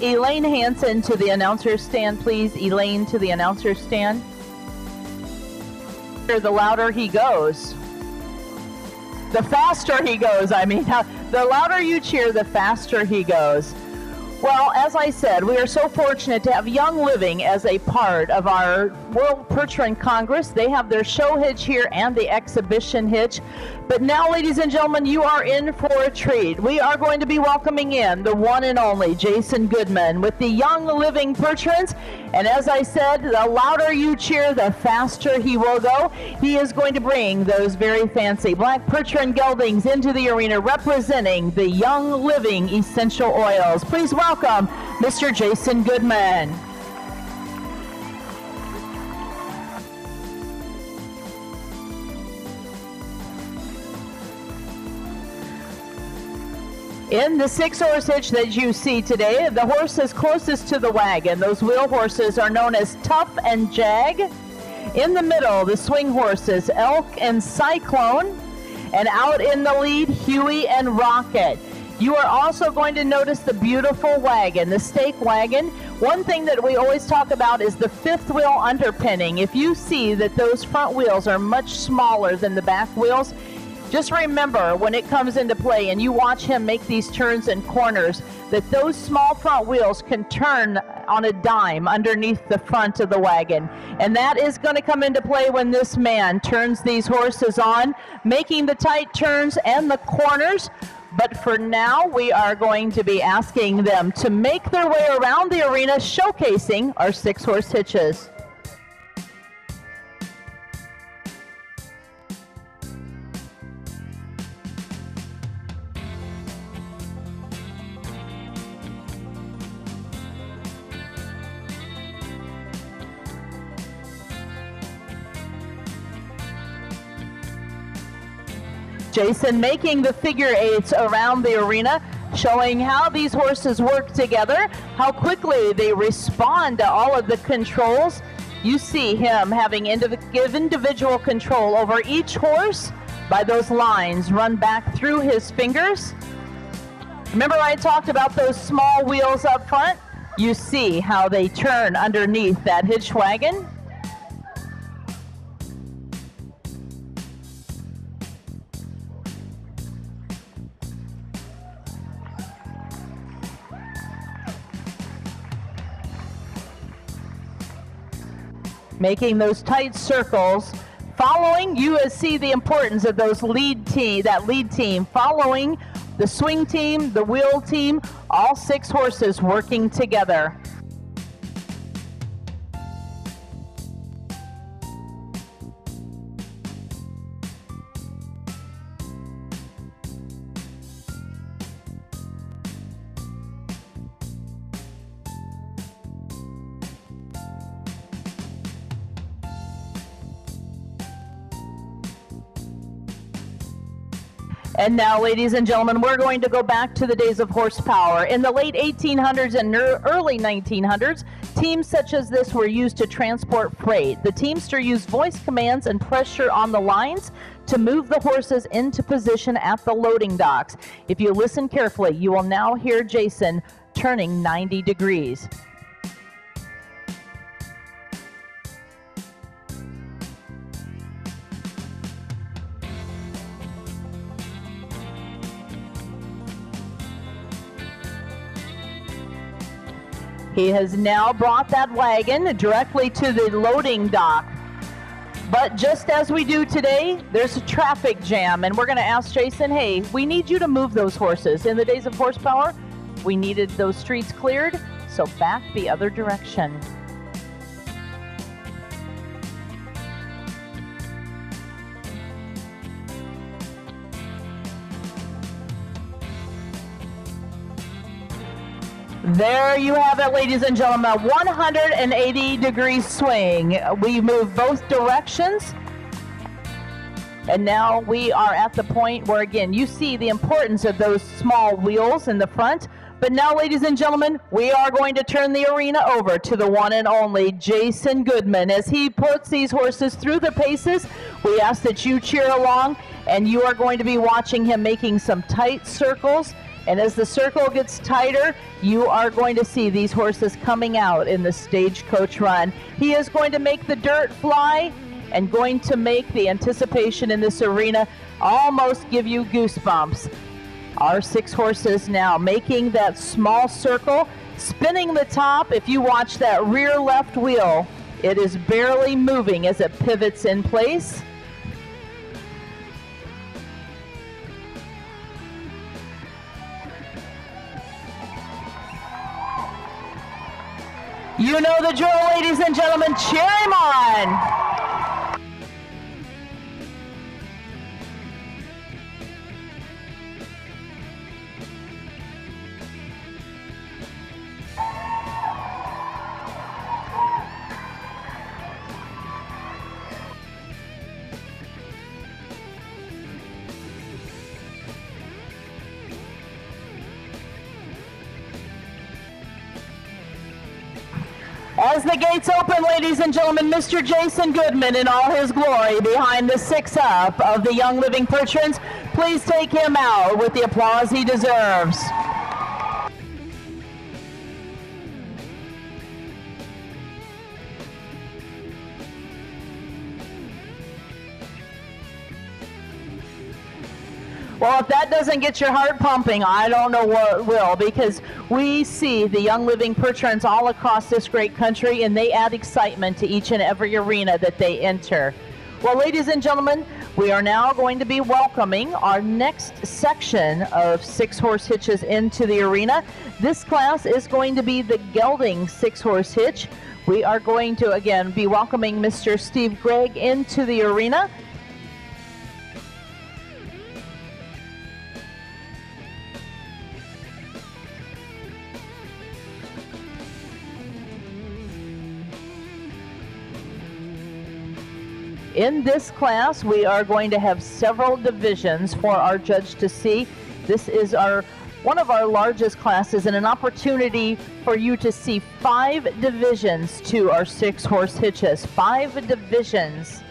A: Elaine Hansen to the announcer's stand, please. Elaine to the announcer's stand. The louder he goes. The faster he goes, I mean. The louder you cheer, the faster he goes. Well, as I said, we are so fortunate to have Young Living as a part of our World Perch Run Congress. They have their show hitch here and the exhibition hitch. But now, ladies and gentlemen, you are in for a treat. We are going to be welcoming in the one and only Jason Goodman with the Young Living Perch Runs. And as I said, the louder you cheer, the faster he will go. He is going to bring those very fancy black perch run geldings into the arena representing the Young Living essential oils. Please welcome Mr. Jason Goodman. In the 6-horse hitch that you see today, the horses closest to the wagon, those wheel horses, are known as Tough and Jag. In the middle, the swing horses, Elk and Cyclone. And out in the lead, Huey and Rocket. You are also going to notice the beautiful wagon, the stake wagon. One thing that we always talk about is the fifth wheel underpinning. If you see that those front wheels are much smaller than the back wheels, just remember when it comes into play and you watch him make these turns and corners that those small front wheels can turn on a dime underneath the front of the wagon. And that is going to come into play when this man turns these horses on, making the tight turns and the corners. But for now, we are going to be asking them to make their way around the arena, showcasing our 6-horse hitches. Jason making the figure eights around the arena, showing how these horses work together, how quickly they respond to all of the controls. You see him having individual control over each horse by those lines run back through his fingers. Remember I talked about those small wheels up front? You see how they turn underneath that hitch wagon. Making those tight circles, following, you see the importance of those lead team, following the swing team, the wheel team, all 6 horses working together. And now, ladies and gentlemen, we're going to go back to the days of horsepower. In the late 1800s and early 1900s, teams such as this were used to transport freight. The teamster used voice commands and pressure on the lines to move the horses into position at the loading docks. If you listen carefully, you will now hear Jason turning 90 degrees. He has now brought that wagon directly to the loading dock. But just as we do today, there's a traffic jam, and we're going to ask Jason, hey, we need you to move those horses. In the days of horsepower, we needed those streets cleared, so back the other direction. There you have it, ladies and gentlemen, 180 degree swing. We move both directions. And now we are at the point where, again, you see the importance of those small wheels in the front. But now, ladies and gentlemen, we are going to turn the arena over to the one and only Jason Goodman. As he puts these horses through the paces, we ask that you cheer along, and you are going to be watching him making some tight circles. And as the circle gets tighter, you are going to see these horses coming out in the stagecoach run. He is going to make the dirt fly and going to make the anticipation in this arena almost give you goosebumps. Our 6 horses now making that small circle, spinning the top. If you watch that rear left wheel, it is barely moving as it pivots in place. You know the drill, ladies and gentlemen, cheer him on. As the gates open, ladies and gentlemen, Mr. Jason Goodman in all his glory behind the 6 up of the Young Living Percherons. Please take him out with the applause he deserves. Well, if that doesn't get your heart pumping, I don't know what will, because we see the Young Living Percherons all across this great country, and they add excitement to each and every arena that they enter. Well, ladies and gentlemen, we are now going to be welcoming our next section of 6-horse hitches into the arena. This class is going to be the Gelding 6-horse hitch. We are going to, again, be welcoming Mr. Steve Gregg into the arena. In this class, we are going to have several divisions for our judge to see. This is one of our largest classes, and an opportunity for you to see 5 divisions to our 6-horse hitches. 5 divisions.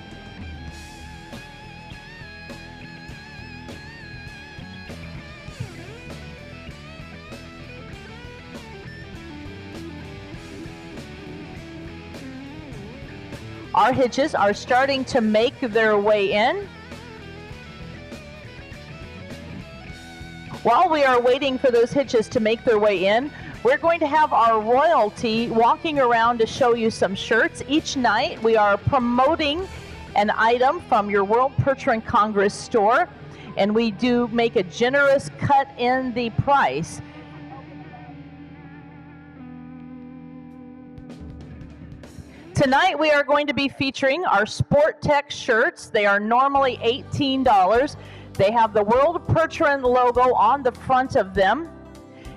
A: Our hitches are starting to make their way in. While we are waiting for those hitches to make their way in, we're going to have our royalty walking around to show you some shirts. Each night we are promoting an item from your World Percheron Congress store, and we do make a generous cut in the price. Tonight we are going to be featuring our Sport Tech shirts. They are normally $18. They have the World Percheron logo on the front of them.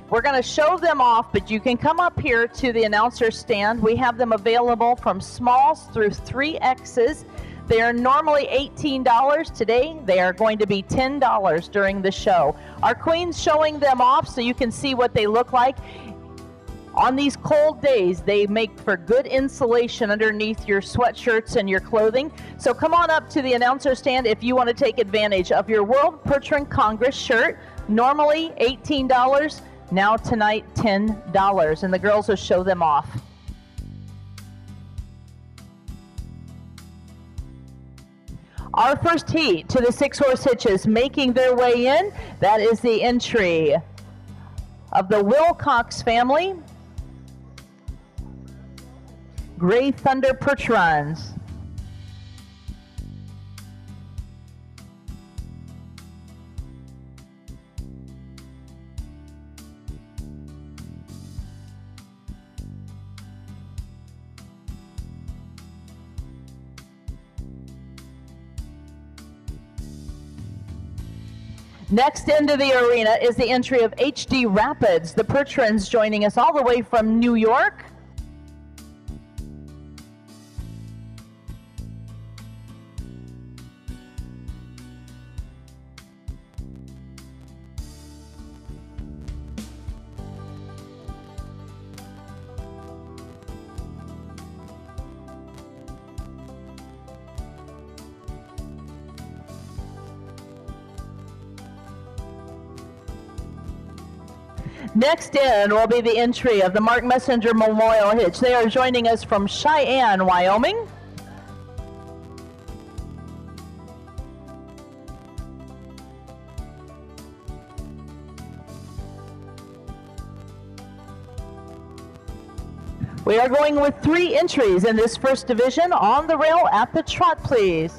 A: We're going to show them off, but you can come up here to the announcer stand. We have them available from smalls through 3Xs. They are normally $18. Today they are going to be $10 during the show. Our queen's showing them off so you can see what they look like. On these cold days, they make for good insulation underneath your sweatshirts and your clothing. So come on up to the announcer stand if you want to take advantage of your World Percheron Congress shirt. Normally $18, now tonight $10, and the girls will show them off. Our first heat to the 6-horse hitches making their way in, that is the entry of the Wilcox family. Gray Thunder Percherons. Next into the arena is the entry of HD Rapids, the Percherons joining us all the way from New York. Next in will be the entry of the Mark Messenger Memorial Hitch. They are joining us from Cheyenne, Wyoming. We are going with 3 entries in this first division. On the rail at the trot, please.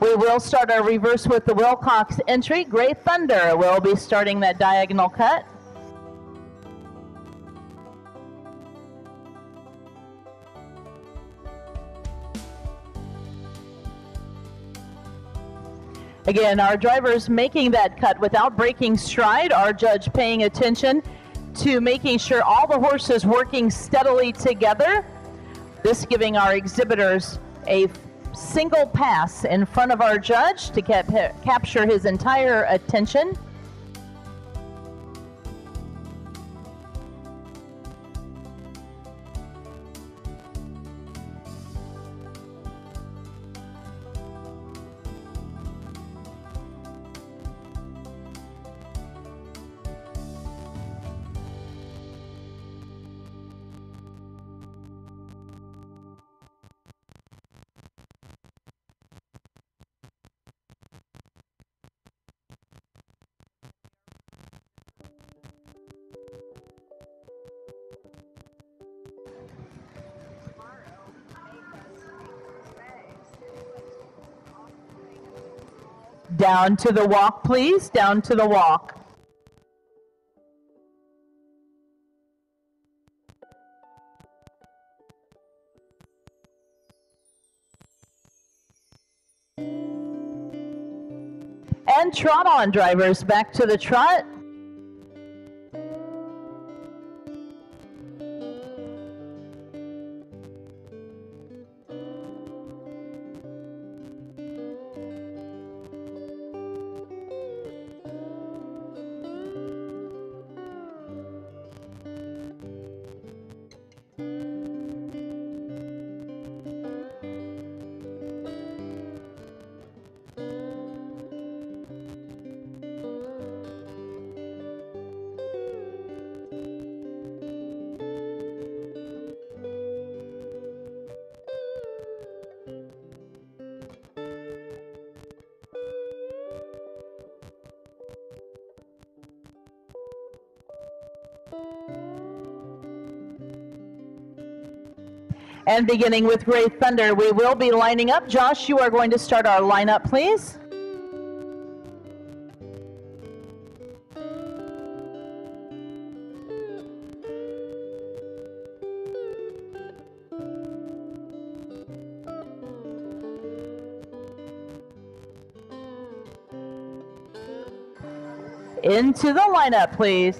A: We will start our reverse with the Wilcox entry. Great Thunder will be starting that diagonal cut. Again, our drivers making that cut without breaking stride. Our judge paying attention to making sure all the horses working steadily together. This giving our exhibitors a single pass in front of our judge to capture his entire attention. Down to the walk, please. Down to the walk. And trot on, drivers. Back to the trot. And beginning with Great Thunder, we will be lining up. Josh, you are going to start our lineup, please. Into the lineup, please.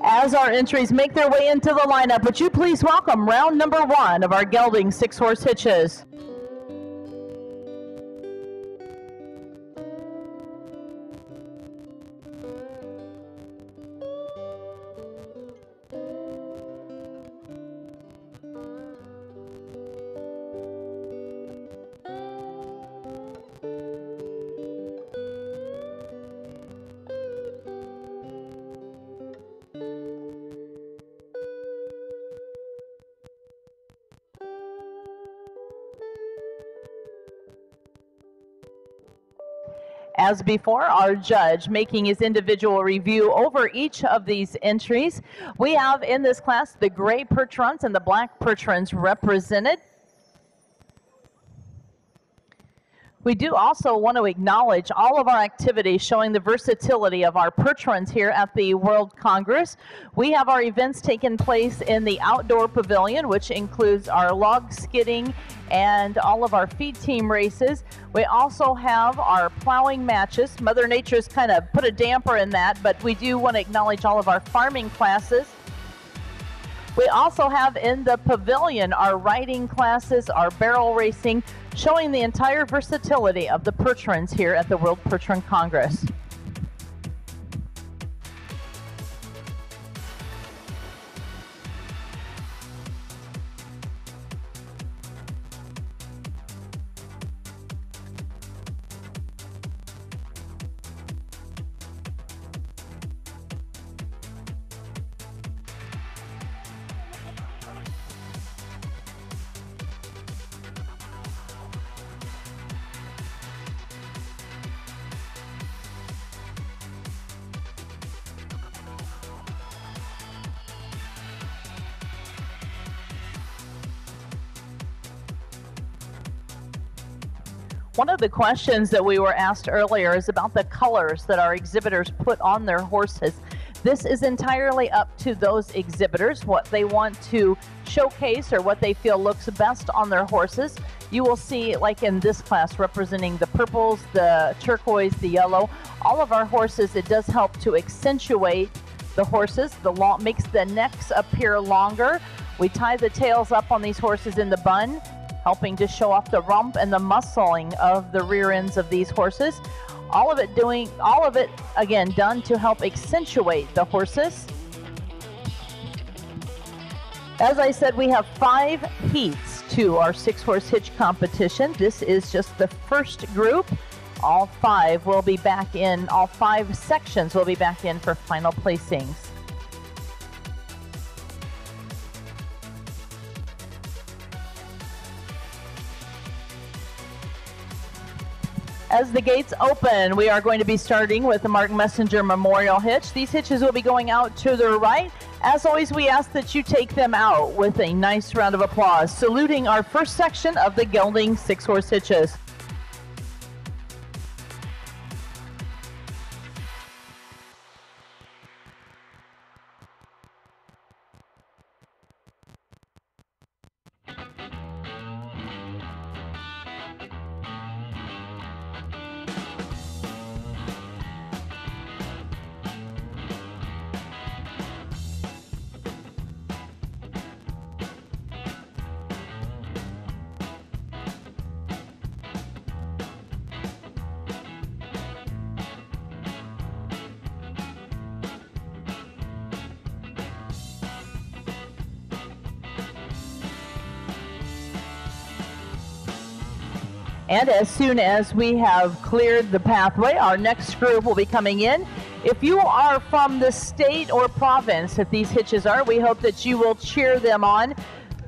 A: As our entries make their way into the lineup, would you please welcome round number 1 of our Gelding 6-horse hitches. As before, our judge making his individual review over each of these entries. We have in this class the gray percherons and the black percherons represented. We do also want to acknowledge all of our activities showing the versatility of our percherons here at the World Congress. We have our events taking place in the outdoor pavilion, which includes our log skidding and all of our feed team races. We also have our plowing matches. Mother Nature's kind of put a damper in that, but we do want to acknowledge all of our farming classes. We also have in the pavilion our riding classes, our barrel racing, showing the entire versatility of the percherons here at the World Percheron Congress. One of the questions that we were asked earlier is about the colors that our exhibitors put on their horses. This is entirely up to those exhibitors, what they want to showcase or what they feel looks best on their horses. You will see, like in this class, representing the purples, the turquoise, the yellow. All of our horses, it does help to accentuate the horses. Makes the necks appear longer. We tie the tails up on these horses in the bun, helping to show off the rump and the muscling of the rear ends of these horses. All of it again done to help accentuate the horses. As I said, we have 5 heats to our 6-horse hitch competition. This is just the first group. All 5 will be back in, all 5 sections will be back in for final placings. As the gates open, we are going to be starting with the Mark Messenger Memorial Hitch. These hitches will be going out to the right. As always, we ask that you take them out with a nice round of applause, saluting our first section of the Gelding 6-horse hitches. And as soon as we have cleared the pathway, our next group will be coming in. If you are from the state or province that these hitches are, we hope that you will cheer them on.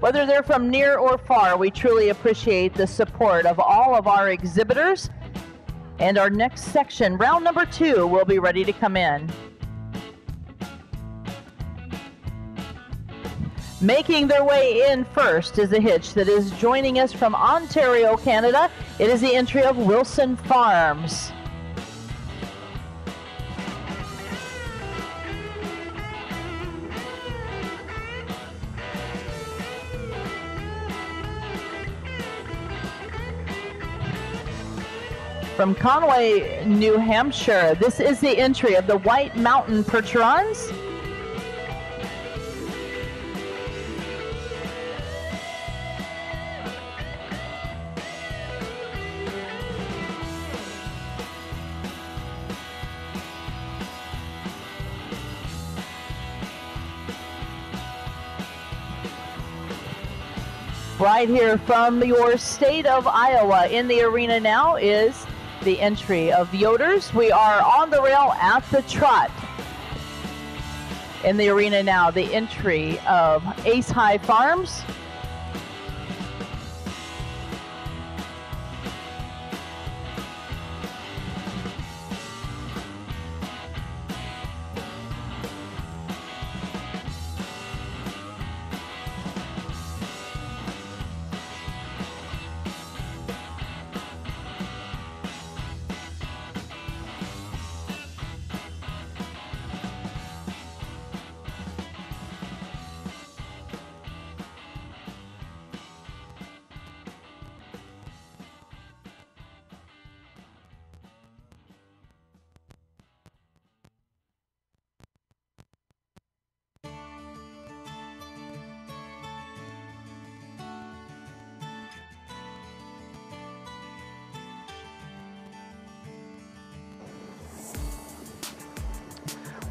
A: Whether they're from near or far, we truly appreciate the support of all of our exhibitors. And our next section, round number 2, will be ready to come in. Making their way in first is a hitch that is joining us from Ontario, Canada. It is the entry of Wilson Farms. From Conway, New Hampshire, this is the entry of the White Mountain Percherons. Right here from your state of Iowa in the arena now is the entry of Yoders. We are on the rail at the trot. In the arena now, the entry of Ace High Farms.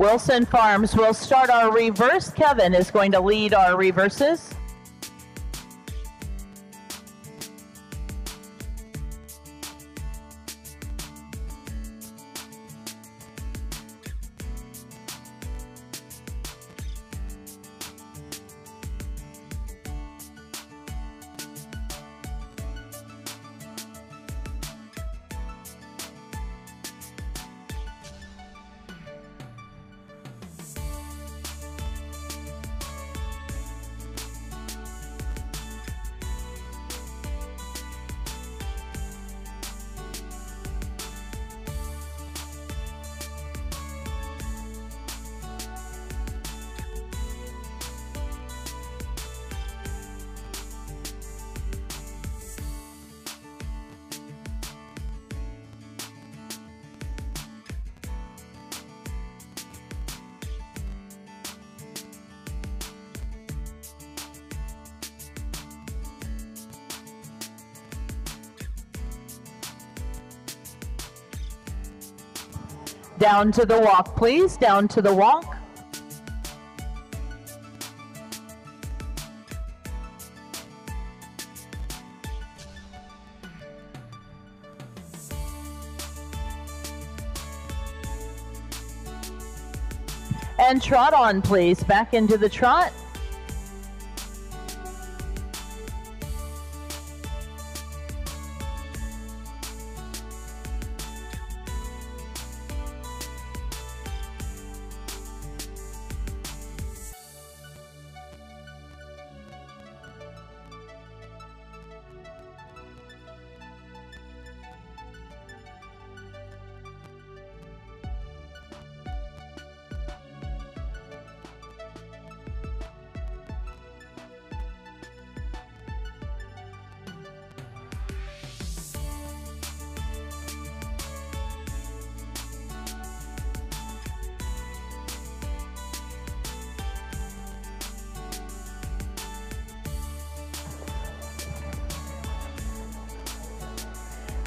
A: Wilson Farms will start our reverse. Kevin is going to lead our reverses. Down to the walk, please. Down to the walk. And trot on, please. Back into the trot.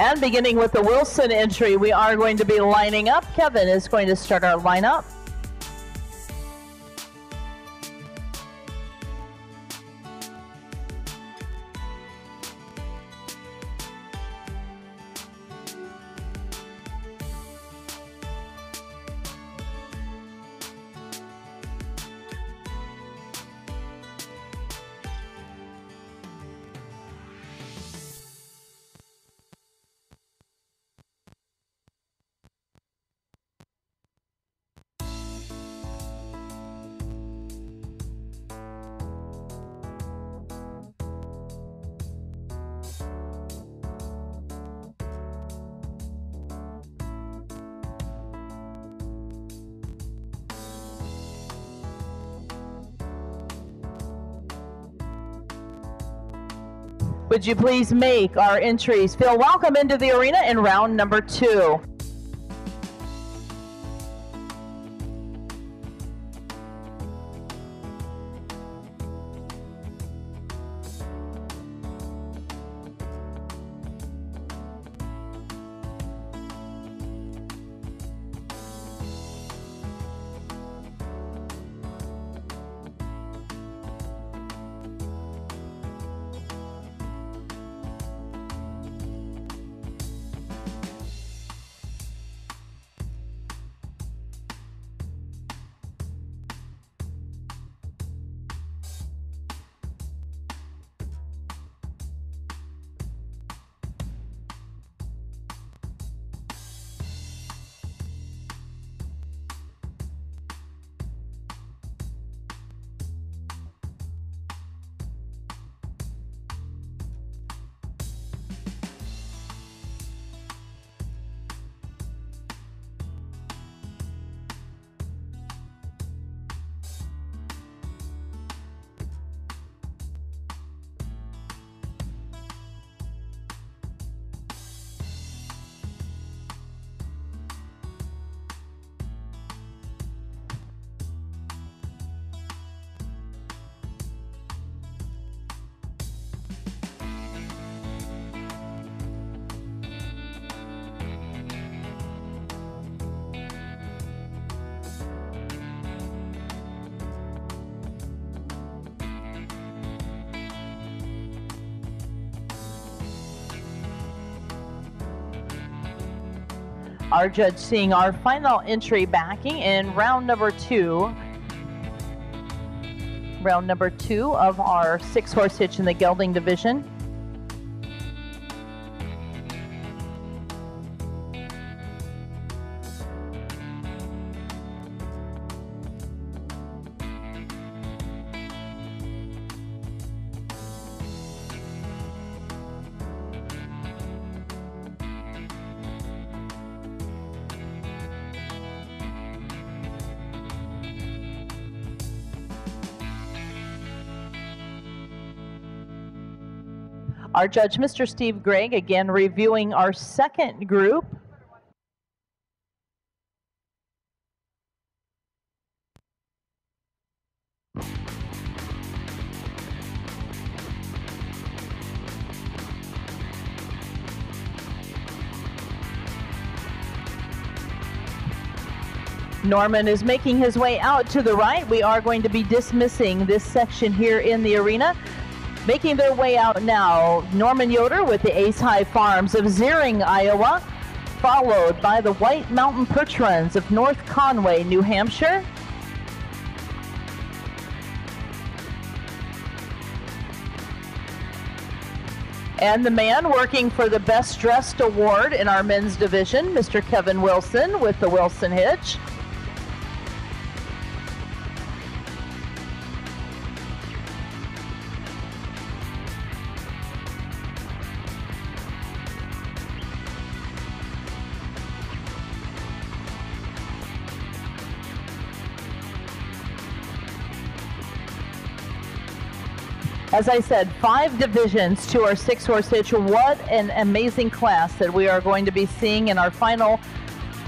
A: And beginning with the Wilson entry, we are going to be lining up. Kevin is going to start our lineup. Would you please make our entries feel welcome into the arena in round number 2? Our judge seeing our final entry backing in round number 2. Round number 2 of our 6-horse hitch in the gelding division. Our judge, Mr. Steve Gregg, again reviewing our second group. Norman is making his way out to the right. We are going to be dismissing this section here in the arena. Making their way out now, Norman Yoder with the Ace High Farms of Zeering, Iowa, followed by the White Mountain Perch Runs of North Conway, New Hampshire. And the man working for the Best Dressed Award in our men's division, Mr. Kevin Wilson with the Wilson Hitch. As I said, 5 divisions to our 6-horse hitch. What an amazing class that we are going to be seeing in our final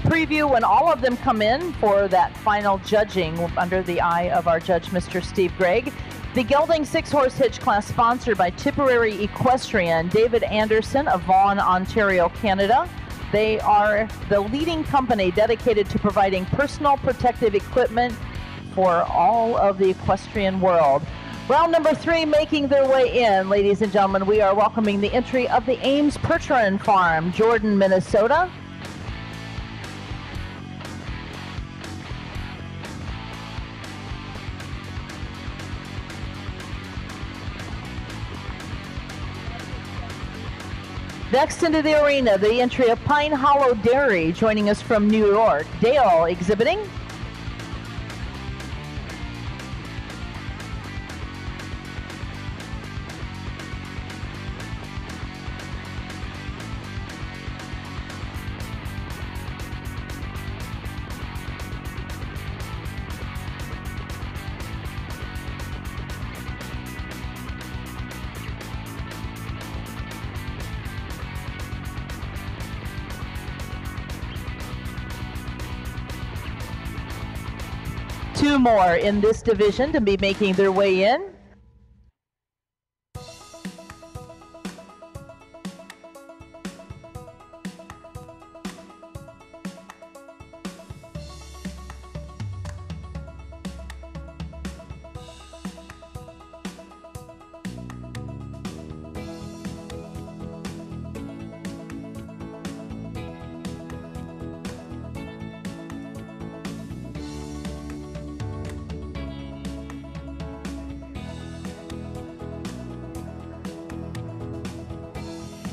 A: preview when all of them come in for that final judging under the eye of our judge, Mr. Steve Gregg. The gelding 6-horse hitch class sponsored by Tipperary Equestrian, David Anderson of Vaughan, Ontario, Canada. They are the leading company dedicated to providing personal protective equipment for all of the equestrian world. Round number 3 making their way in, ladies and gentlemen. We are welcoming the entry of the Ames Perch Run Farm, Jordan, Minnesota. Next into the arena, the entry of Pine Hollow Dairy, joining us from New York. Dale exhibiting. Two more in this division to be making their way in.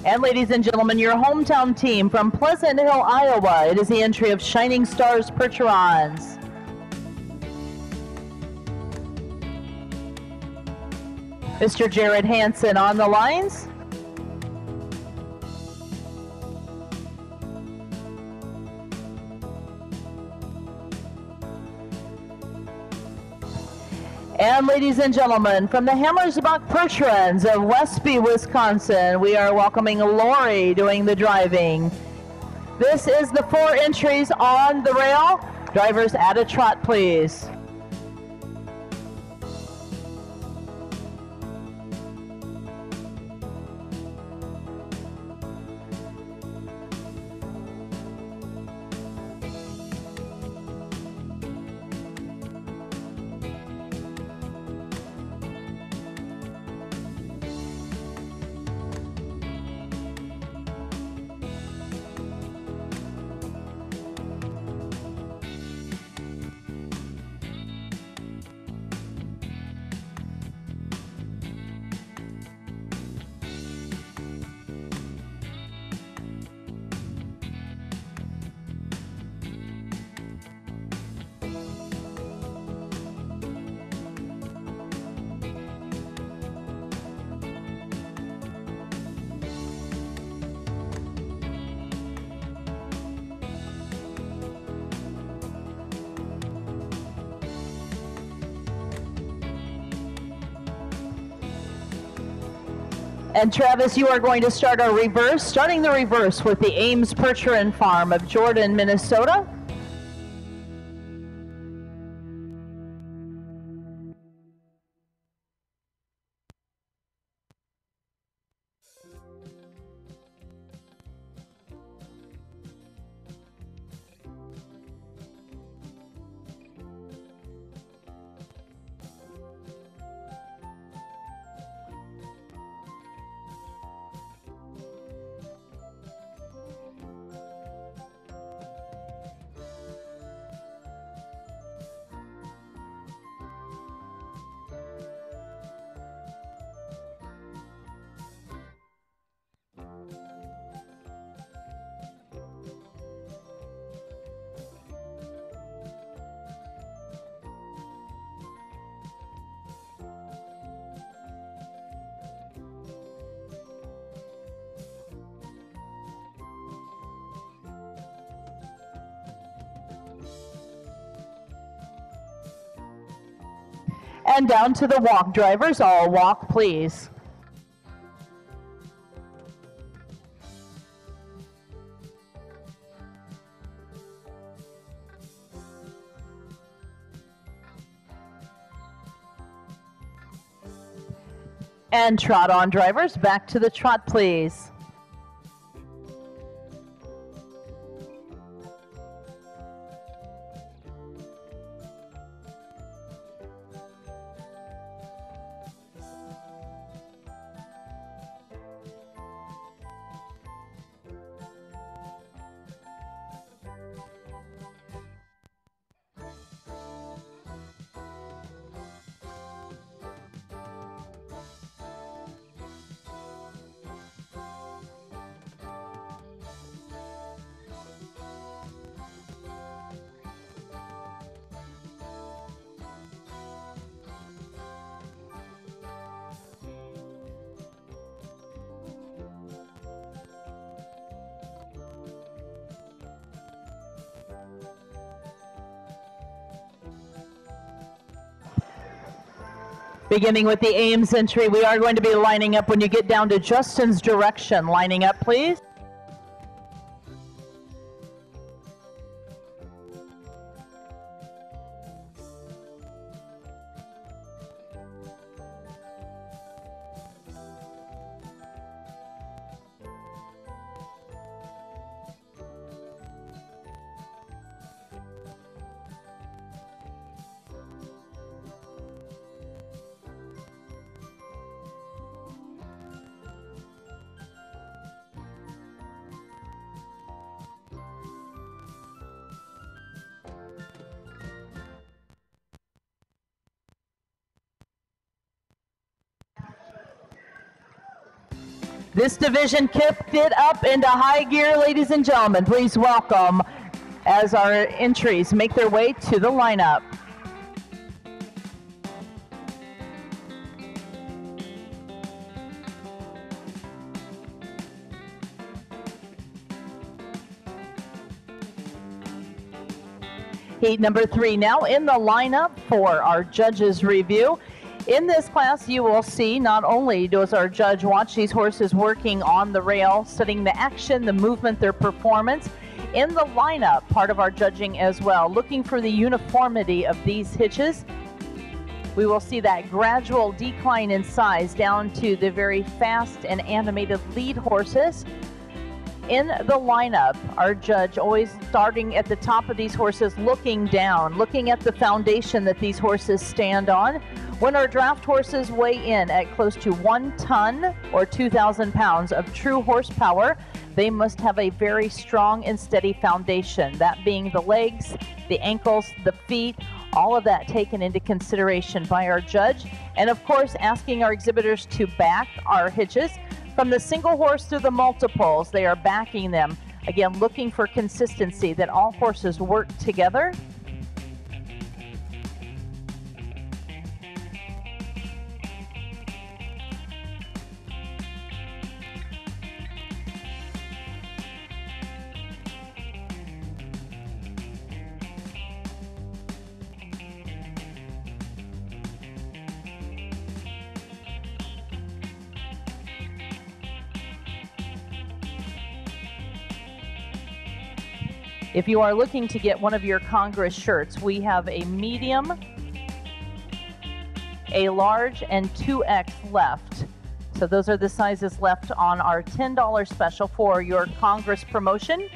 A: And ladies and gentlemen, your hometown team from Pleasant Hill, Iowa. It is the entry of Shining Stars Percherons. Mr. Jared Hansen on the lines. And ladies and gentlemen, from the Hammersbach Perch Runs of Westby, Wisconsin, we are welcoming Lori doing the driving. This is the 4 entries on the rail. Drivers at a trot, please. And Travis, you are going to start our reverse, starting the reverse with the Ames Percheron Farm of Jordan, Minnesota. And down to the walk drivers, all walk please. And trot on drivers, back to the trot please. Beginning with the Ames entry, we are going to be lining up when you get down to Justin's direction. Lining up, please. This division kicked it up into high gear, ladies and gentlemen. Please welcome as our entries make their way to the lineup. Heat number 3 now in the lineup for our judges review. In this class, you will see not only does our judge watch these horses working on the rail, studying the action, the movement, their performance, in the lineup, part of our judging as well, looking for the uniformity of these hitches. We will see that gradual decline in size down to the very fast and animated lead horses. In the lineup, our judge always starting at the top of these horses, looking down, looking at the foundation that these horses stand on. When our draft horses weigh in at close to 1 ton or 2,000 pounds of true horsepower, they must have a very strong and steady foundation, that being the legs, the ankles, the feet, all of that taken into consideration by our judge. And of course, asking our exhibitors to back our hitches. From the single horse to the multiples, they are backing them. Again, looking for consistency, that all horses work together. If you are looking to get one of your Congress shirts, we have a medium, a large, and 2X left. So those are the sizes left on our $10 special for your Congress promotion.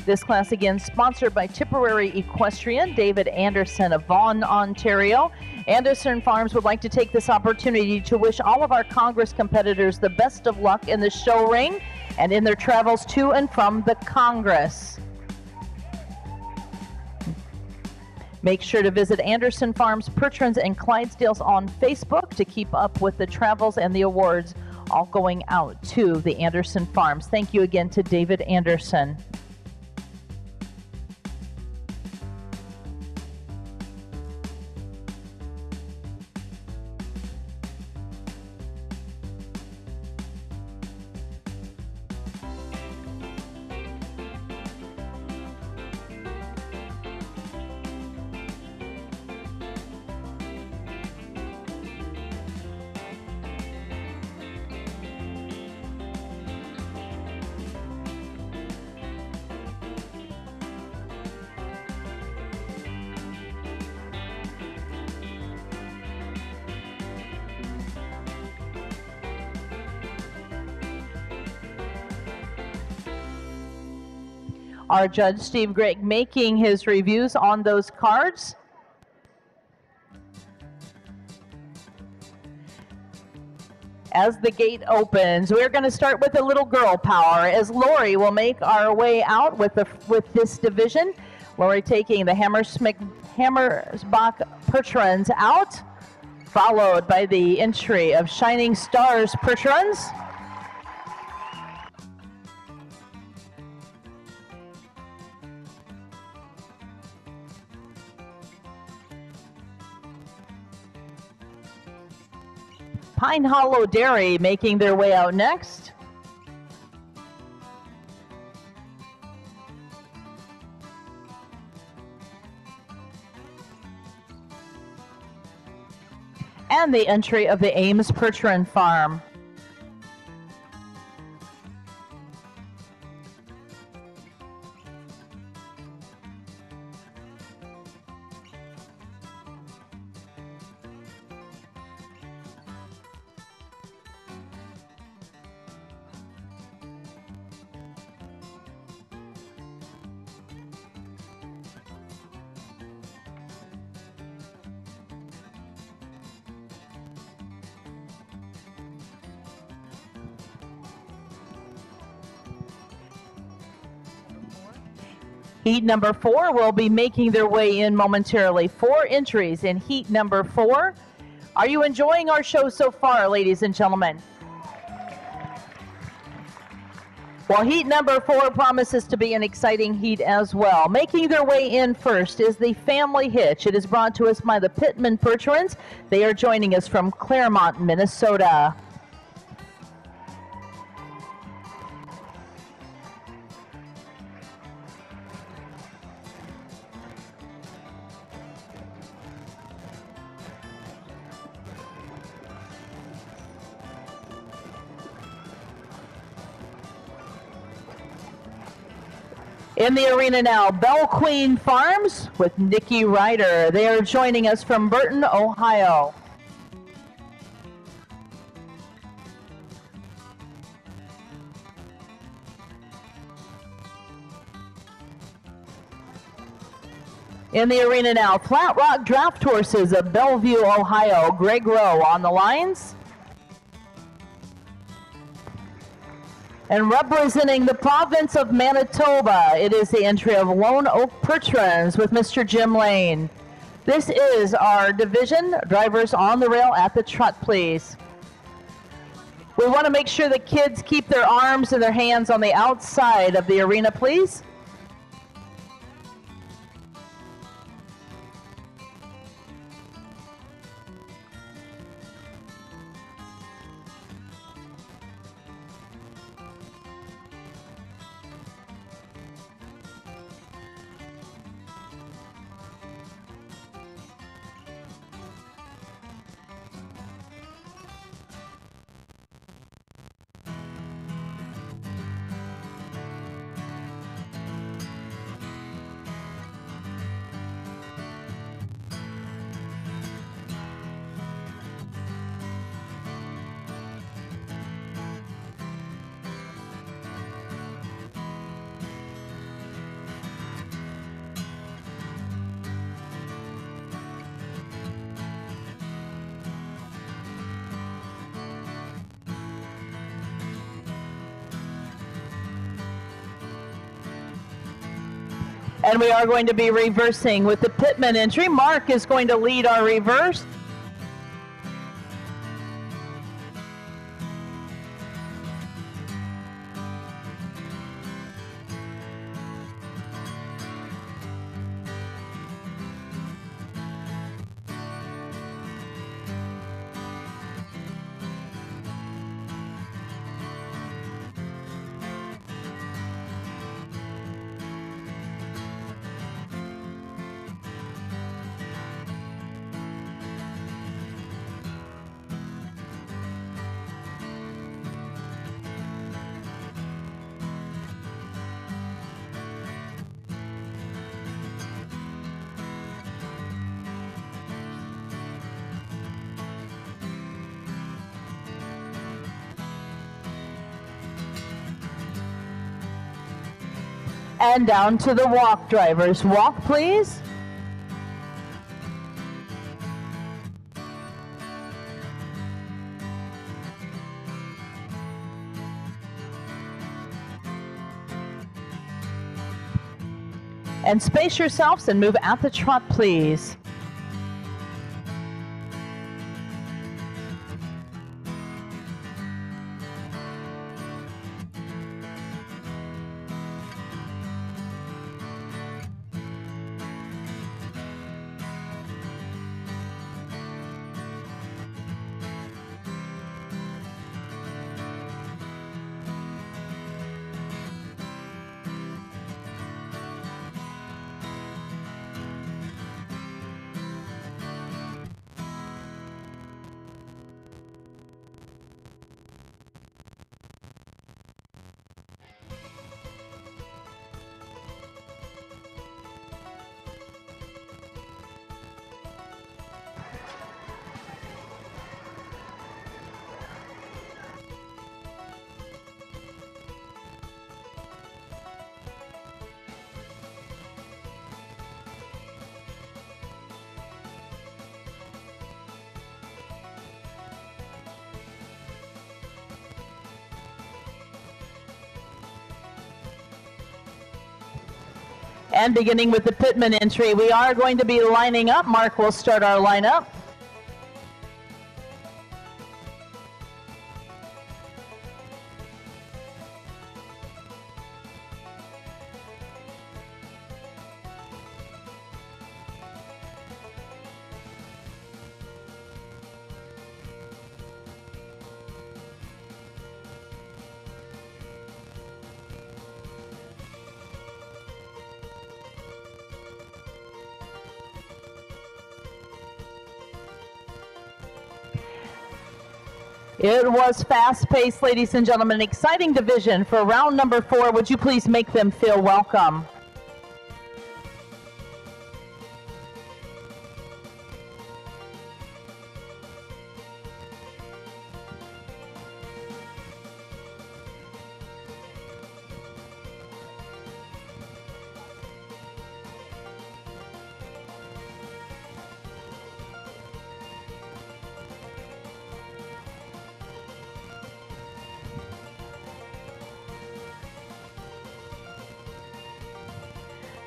A: This class again sponsored by Tipperary Equestrian, David Anderson of Vaughan, Ontario. Anderson Farms would like to take this opportunity to wish all of our Congress competitors the best of luck in the show ring and in their travels to and from the Congress. Make sure to visit Anderson Farms, Pertrans, and Clydesdales on Facebook to keep up with the travels and the awards all going out to the Anderson Farms. Thank you again to David Anderson. Our judge, Steve Gregg, making his reviews on those cards. As the gate opens, we're going to start with a little girl power as Lori will make our way out with this division. Lori taking the Hammersbach Pertrans out, followed by the entry of Shining Stars Pertrans. Pine Hollow Dairy making their way out next. And the entry of the Ames Pertran Farm. Heat number 4 will be making their way in momentarily. 4 entries in heat number 4. Are you enjoying our show so far, ladies and gentlemen? Well, heat number 4 promises to be an exciting heat as well. Making their way in first is the Family Hitch. It is brought to us by the Pittman Pertrans. They are joining us from Claremont, Minnesota. In the arena now, Bell Queen Farms with Nikki Ryder. They are joining us from Burton, Ohio. In the arena now, Flat Rock Draft Horses of Bellevue, Ohio. Greg Rowe on the lines. And representing the province of Manitoba, it is the entry of Lone Oak Pertrans with Mr. Jim Lane. This is our division. Drivers on the rail at the trot, please. We want to make sure the kids keep their arms and their hands on the outside of the arena, please. And we are going to be reversing with the pitman entry. Mark is going to lead our reverse. And down to the walk, drivers. Walk, please. And space yourselves and move at the trot, please. And beginning with the pitman entry, we are going to be lining up. Mark will start our lineup. It was fast-paced, ladies and gentlemen. An exciting division for round number 4. Would you please make them feel welcome?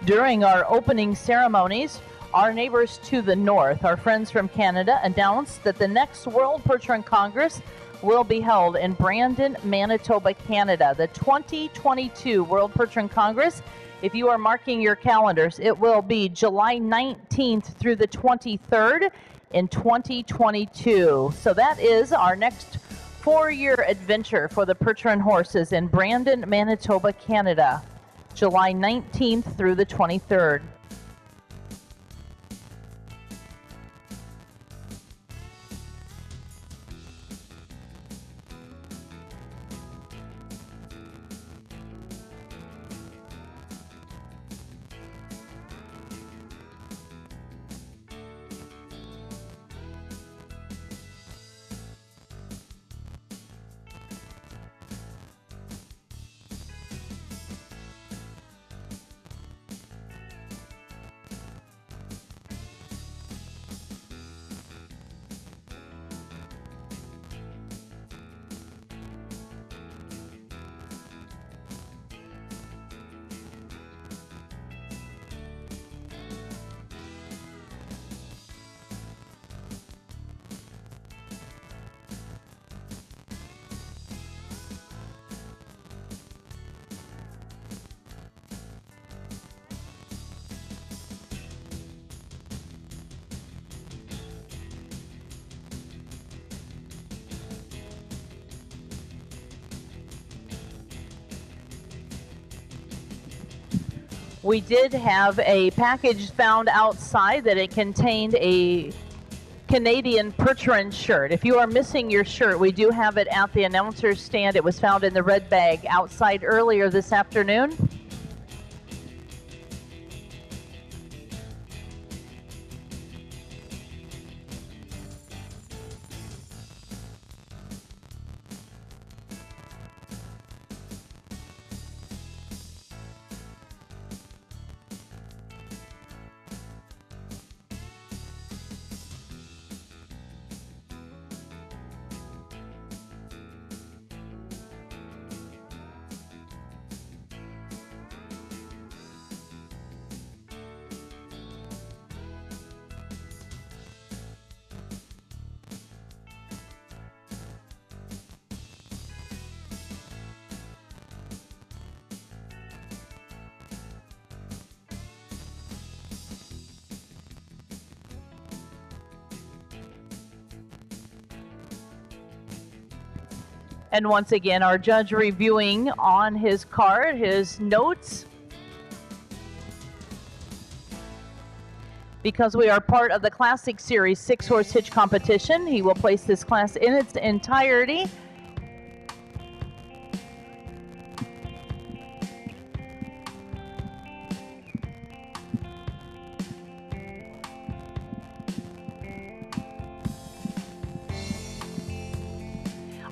A: During our opening ceremonies, our neighbors to the north, our friends from Canada, announced that the next World Perch Run Congress will be held in Brandon, Manitoba, Canada. The 2022 World Perch Run Congress, if you are marking your calendars, it will be July 19th through the 23rd in 2022. So that is our next 4-year adventure for the Perch Run horses in Brandon, Manitoba, Canada. July 19th through the 23rd. We did have a package found outside that it contained a Canadian Percheron shirt. If you are missing your shirt, we do have it at the announcer's stand. It was found in the red bag outside earlier this afternoon. And once again, our judge reviewing on his card, his notes. Because we are part of the Classic Series 6-horse hitch competition, he will place this class in its entirety.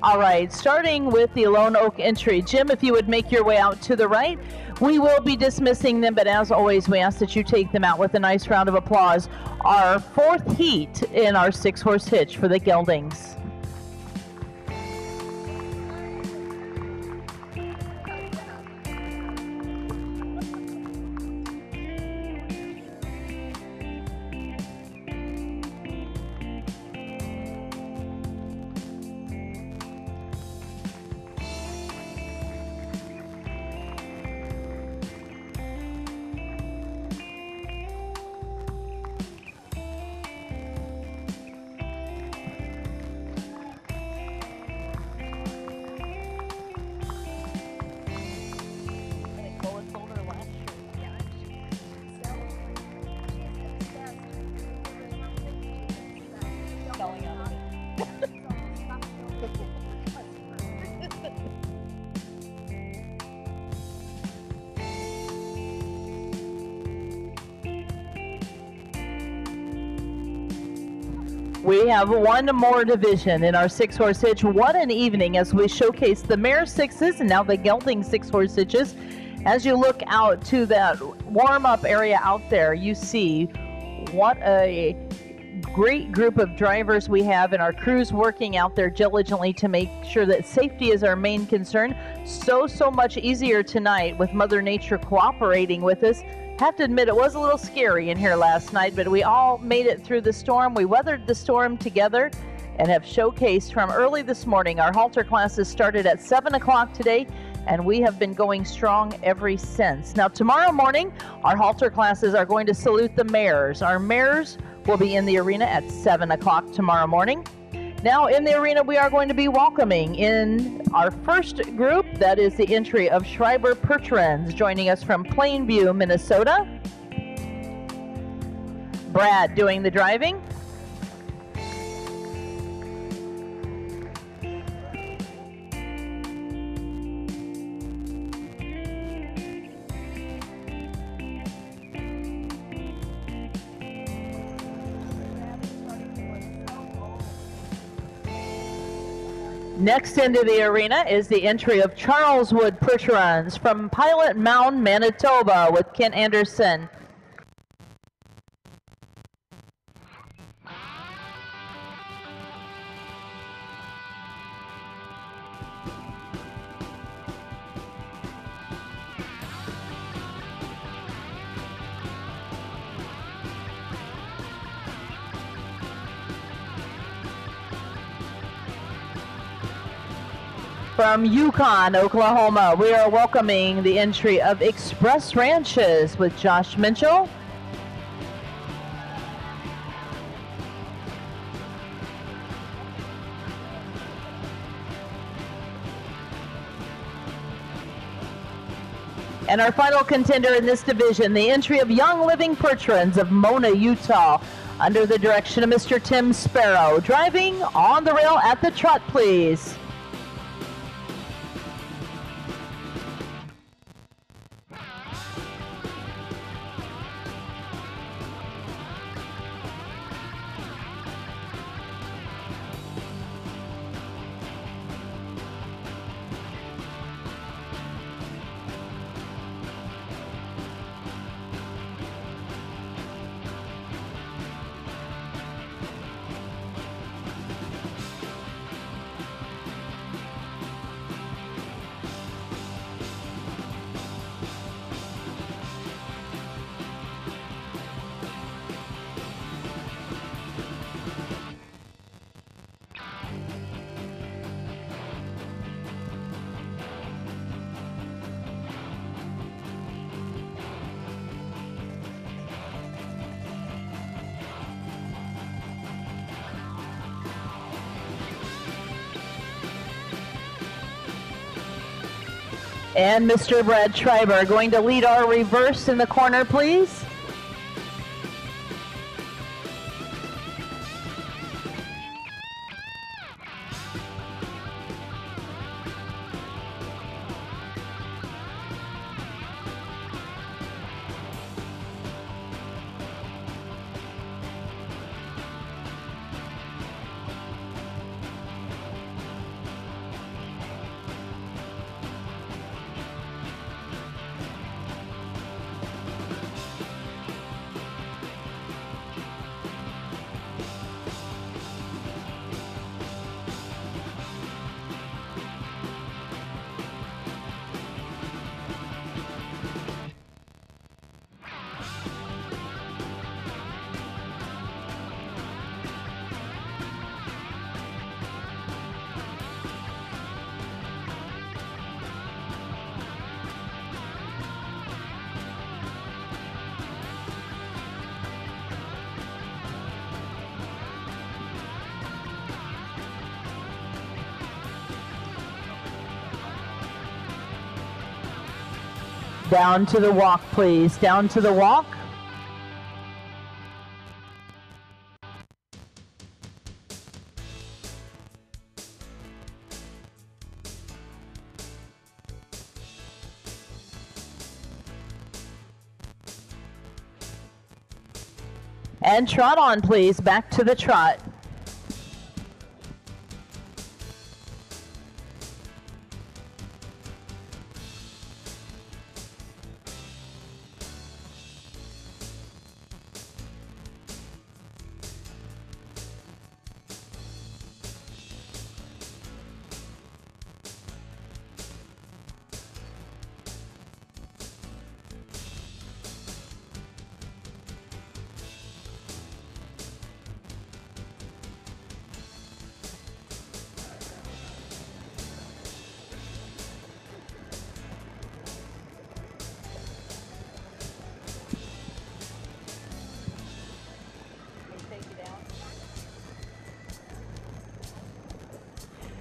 A: All right, starting with the Lone Oak entry. Jim, if you would make your way out to the right, we will be dismissing them, but as always, we ask that you take them out with a nice round of applause. Our fourth heat in our 6-horse hitch for the Geldings. We have one more division in our 6-horse hitch. What an evening as we showcase the Mare 6s and now the Gelding 6-horse hitches. As you look out to that warm-up area out there, you see what a great group of drivers we have and our crews working out there diligently to make sure that safety is our main concern. So much easier tonight with Mother Nature cooperating with us. Have to admit, it was a little scary in here last night, but we all made it through the storm. We weathered the storm together and have showcased from early this morning. Our halter classes started at 7 o'clock today, and we have been going strong ever since. Now, tomorrow morning, our halter classes are going to salute the mares. Our mares will be in the arena at 7 o'clock tomorrow morning. Now in the arena, we are going to be welcoming in our first group, that is the entry of Schreiber Percherons, joining us from Plainview, Minnesota. Brad doing the driving. Next into the arena is the entry of Charleswood Percherons from Pilot Mound, Manitoba with Kent Anderson. From Yukon, Oklahoma, we are welcoming the entry of Express Ranches with Josh Mitchell. And our final contender in this division, the entry of Young Living Percherons of Mona, Utah, under the direction of Mr. Tim Sparrow. Driving on the rail at the trot, please. And Mr. Brad Schreiber going to lead our reverse in the corner, please. Down to the walk, please. Down to the walk. And trot on, please. Back to the trot.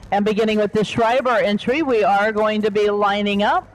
A: And beginning with the Schreiber entry, we are going to be lining up.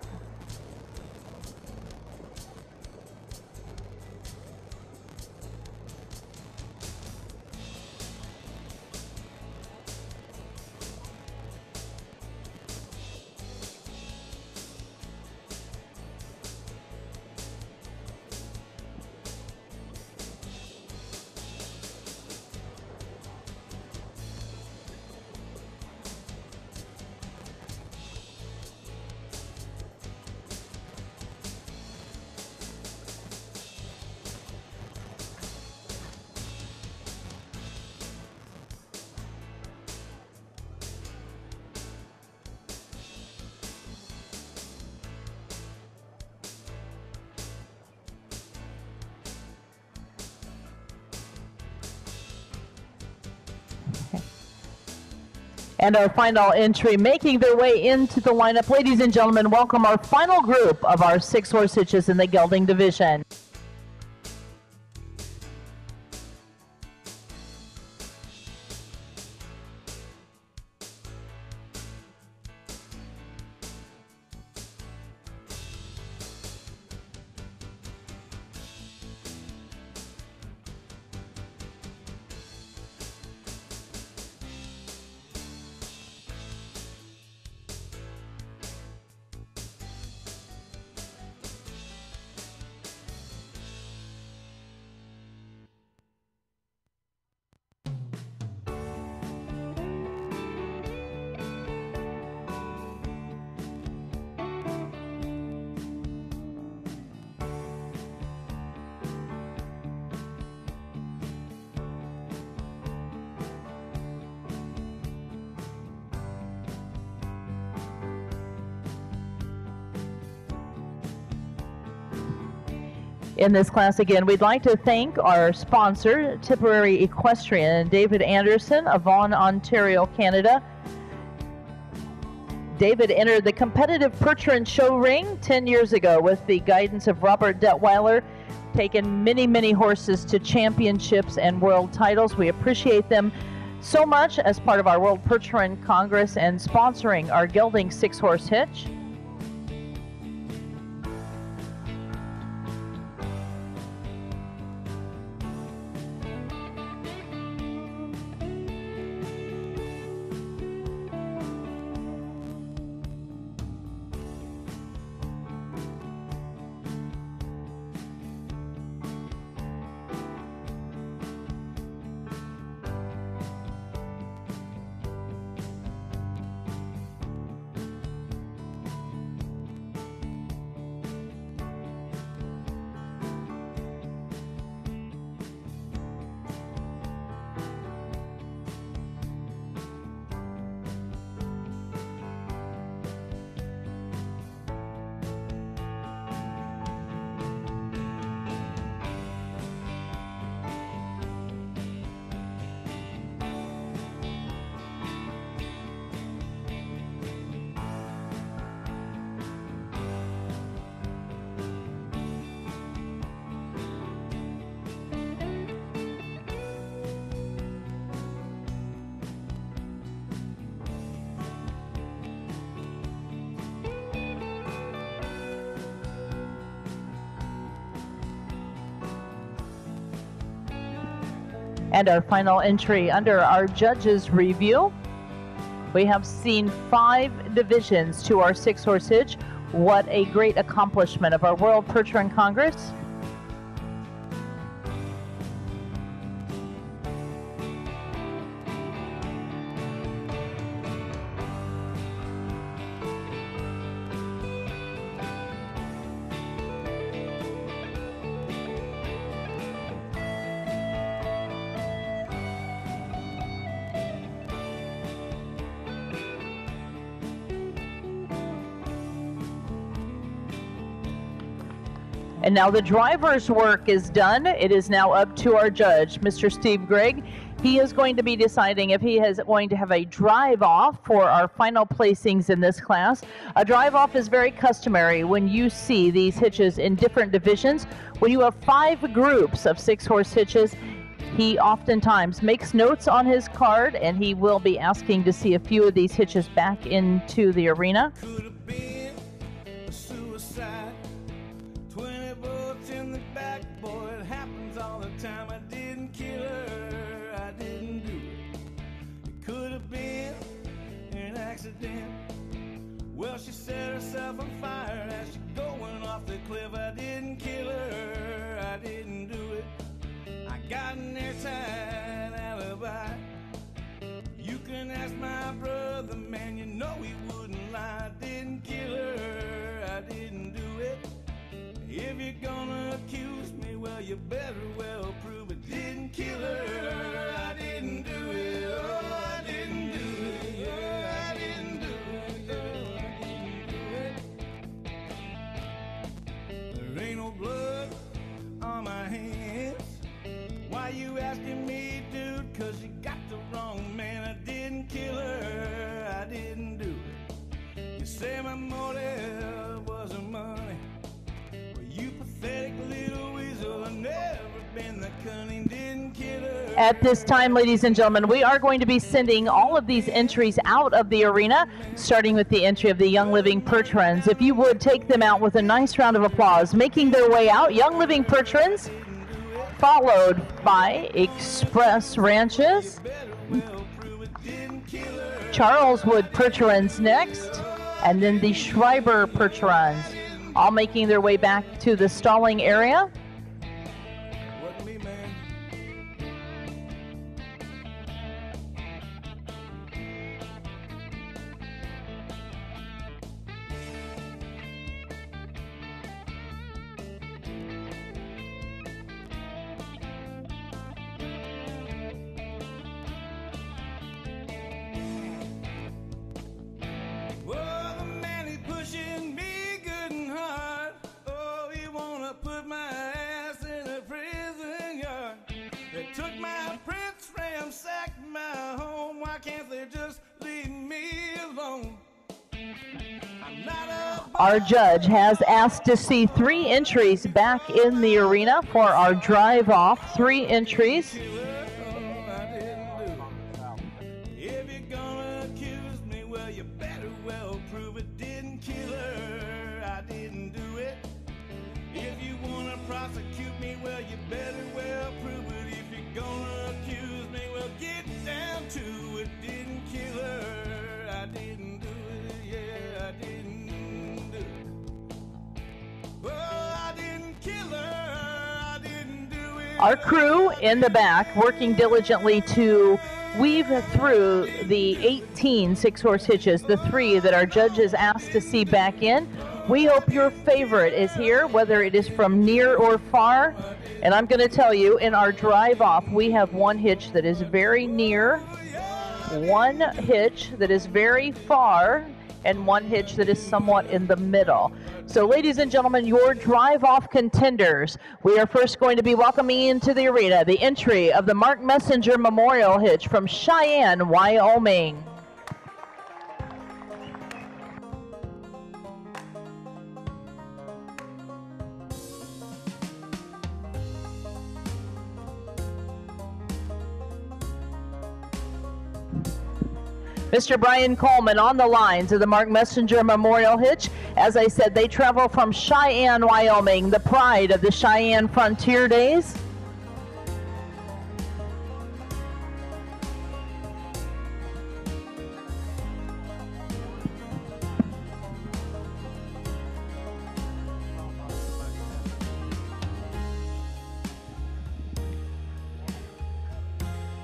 A: And our final entry making their way into the lineup. Ladies and gentlemen, welcome our final group of our 6 horse hitches in the gelding division. in this class again. We'd like to thank our sponsor, Tipperary Equestrian, David Anderson of Vaughan, Ontario, Canada. David entered the competitive Percheron show ring 10 years ago with the guidance of Robert Detweiler, taken many horses to championships and world titles. We appreciate them so much as part of our World Percheron Congress and sponsoring our Gelding 6-horse hitch. And our final entry under our judges review. We have seen 5 divisions to our 6-horse hitch. What a great accomplishment of our World Percheron Congress. And now the driver's work is done. It is now up to our judge, Mr. Steve Gregg. He is going to be deciding if he is going to have a drive-off for our final placings in this class. A drive-off is very customary when you see these hitches in different divisions. When you have 5 groups of 6-horse hitches, he oftentimes makes notes on his card, and he will be asking to see a few of these hitches back into the arena.
C: Well, she set herself on fire as she going off the cliff. I didn't kill her, I didn't do it. I got an airtight alibi. You can ask my brother, man, you know he wouldn't lie. I didn't kill her, I didn't do it. If you're gonna accuse me, well, you better well prove it. Didn't kill her, I didn't do it. Oh, I didn't do it. Yeah, I didn't do it. There ain't no blood on my hands. Why you asking me, dude? 'Cause you got the wrong man. I didn't kill her, I didn't do it. You say my motive wasn't money. Well, you pathetic little weasel. I've never been the cunning. Didn't kill her.
A: At this time, ladies and gentlemen, we are going to be sending all of these entries out of the arena, starting with the entry of the Young Living Percherons. If you would take them out with a nice round of applause. Making their way out, Young Living Percherons, followed by Express Ranches, Charleswood Percherons next, and then the Schreiber Percherons, all making their way back to the stalling area.
C: Put my
A: Our judge has asked to see 3 entries back in the arena for our drive-off. 3 entries.
C: If you're gonna accuse me, well, you better well prove it. Didn't kill her, I didn't do it. If you wanna prosecute me, well, you better well prove it. If you're gonna accuse me, well, get down to it. Didn't kill her, I didn't do it. Yeah, I didn't do it. Well, I didn't kill her, I didn't do it.
A: Our crew in the back working diligently to weave through the 18 6-horse hitches, the 3 that our judges asked to see back in. We hope your favorite is here, whether it is from near or far. And I'm going to tell you, in our drive-off, we have 1 hitch that is very near, 1 hitch that is very far, and 1 hitch that is somewhat in the middle. So, ladies and gentlemen, your drive-off contenders. We are first going to be welcoming into the arena the entry of the Mark Messenger Memorial Hitch from Cheyenne, Wyoming. Mr. Brian Coleman on the lines of the Mark Messenger Memorial Hitch. As I said, they travel from Cheyenne, Wyoming, the pride of the Cheyenne Frontier Days.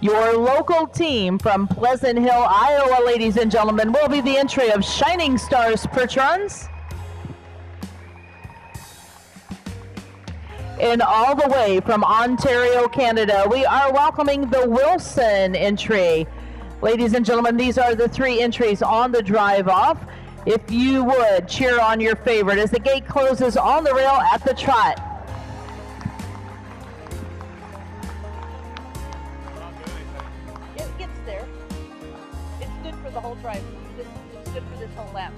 A: Your local team from Pleasant Hill, Iowa, ladies and gentlemen, will be the entry of Shining Stars Percherons. And all the way from Ontario, Canada, we are welcoming the Wilson entry. Ladies and gentlemen, these are the 3 entries on the drive-off. If you would, cheer on your favorite as the gate closes on the rail at the trot. The whole drive. It's good for this whole lap.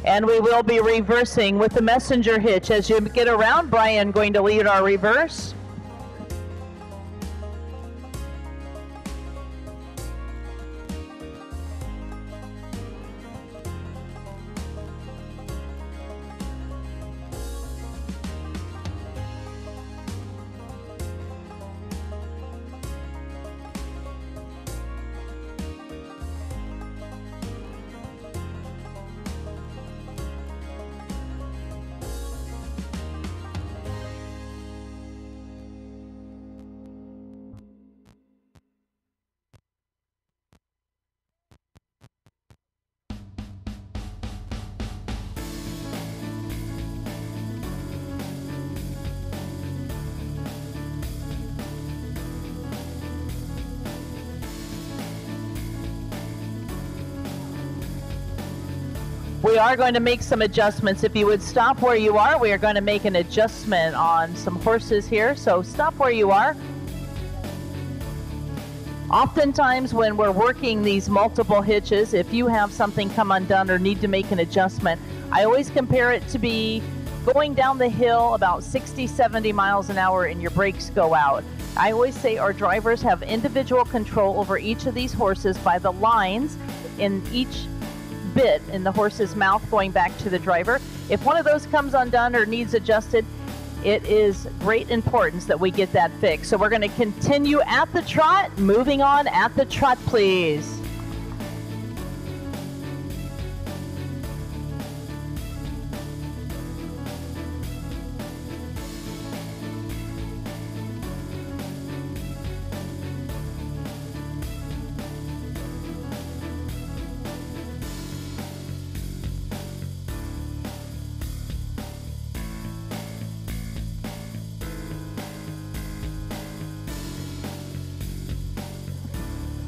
A: And we will be reversing with the messenger hitch. As you get around, Brian going to lead our reverse. We are going to make some adjustments. If you would stop where you are, we are going to make an adjustment on some horses here. So stop where you are. Oftentimes when we're working these multiple hitches, if you have something come undone or need to make an adjustment, I always compare it to be going down the hill about 60, 70 miles an hour and your brakes go out. I always say our drivers have individual control over each of these horses by the lines in each bit in the horse's mouth going back to the driver. If one of those comes undone or needs adjusted, it is great importance that we get that fixed. So we're going to continue at the trot. Moving on at the trot, please.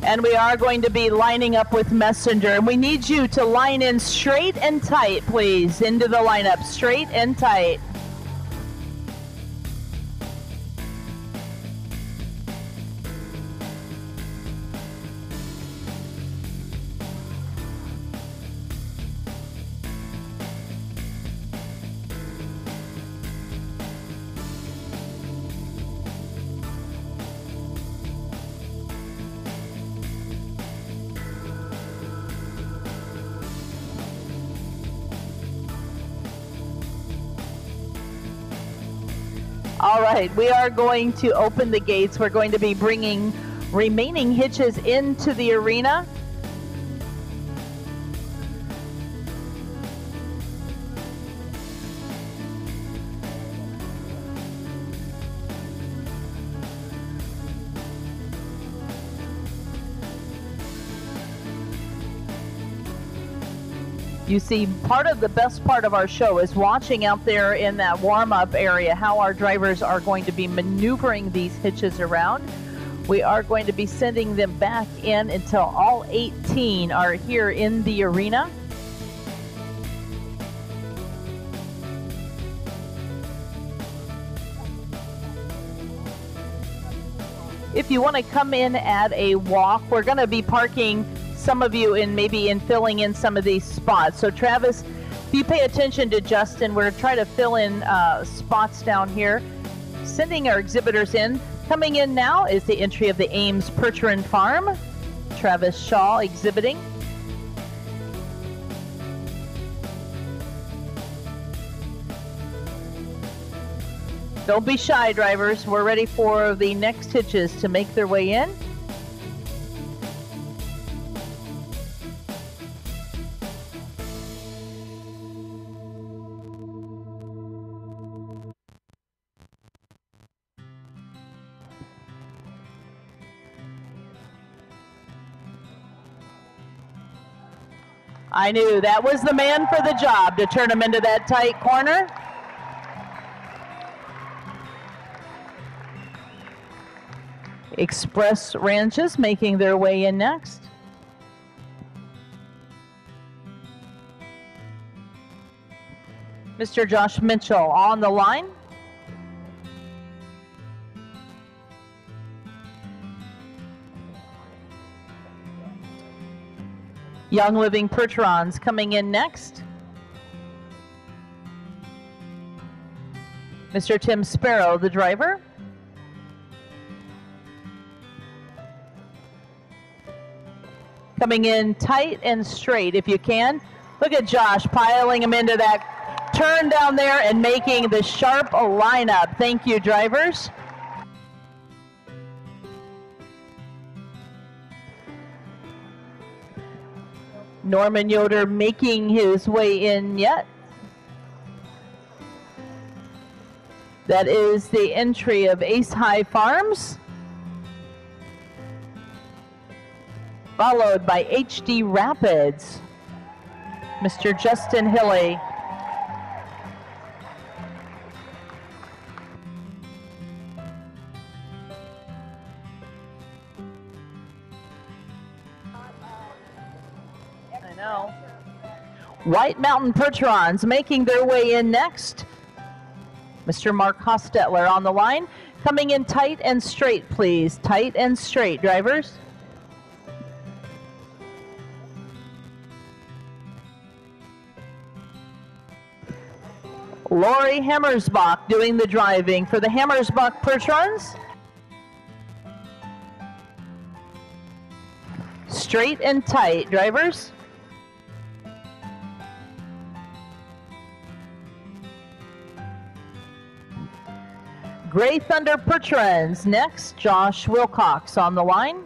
A: And we are going to be lining up with Messenger. And we need you to line in straight and tight, please, into the lineup, straight and tight. All right, we are going to open the gates. We're going to be bringing remaining hitches into the arena. You see, part of the best part of our show is watching out there in that warm-up area how our drivers are going to be maneuvering these hitches around. We are going to be sending them back in until all 18 are here in the arena. If you want to come in at a walk, we're going to be parking some of you in maybe in filling in some of these spots. So Travis, if you pay attention to Justin, we're trying to fill in spots down here, sending our exhibitors in. Coming in now is the entry of the Ames Percheron Farm. Travis Shaw exhibiting. Don't be shy, drivers. We're ready for the next hitches to make their way in. I knew that was the man for the job to turn him into that tight corner. Express Ranches making their way in next. Mr. Josh Mitchell on the line. Young Living Percherons coming in next. Mr. Tim Sparrow, the driver. Coming in tight and straight if you can. Look at Josh piling him into that turn down there and making the sharp lineup. Thank you, drivers. Norman Yoder making his way in yet. That is the entry of Ace High Farms, followed by HD Rapids, Mr. Justin Hilley. I know. White Mountain Percherons making their way in next. Mr. Mark Hostetler on the line. Coming in tight and straight, please. Tight and straight, drivers. Lori Hammersbach doing the driving for the Hammersbach Percherons. Straight and tight, drivers. Gray Thunder Percherons. Next, Josh Wilcox on the line.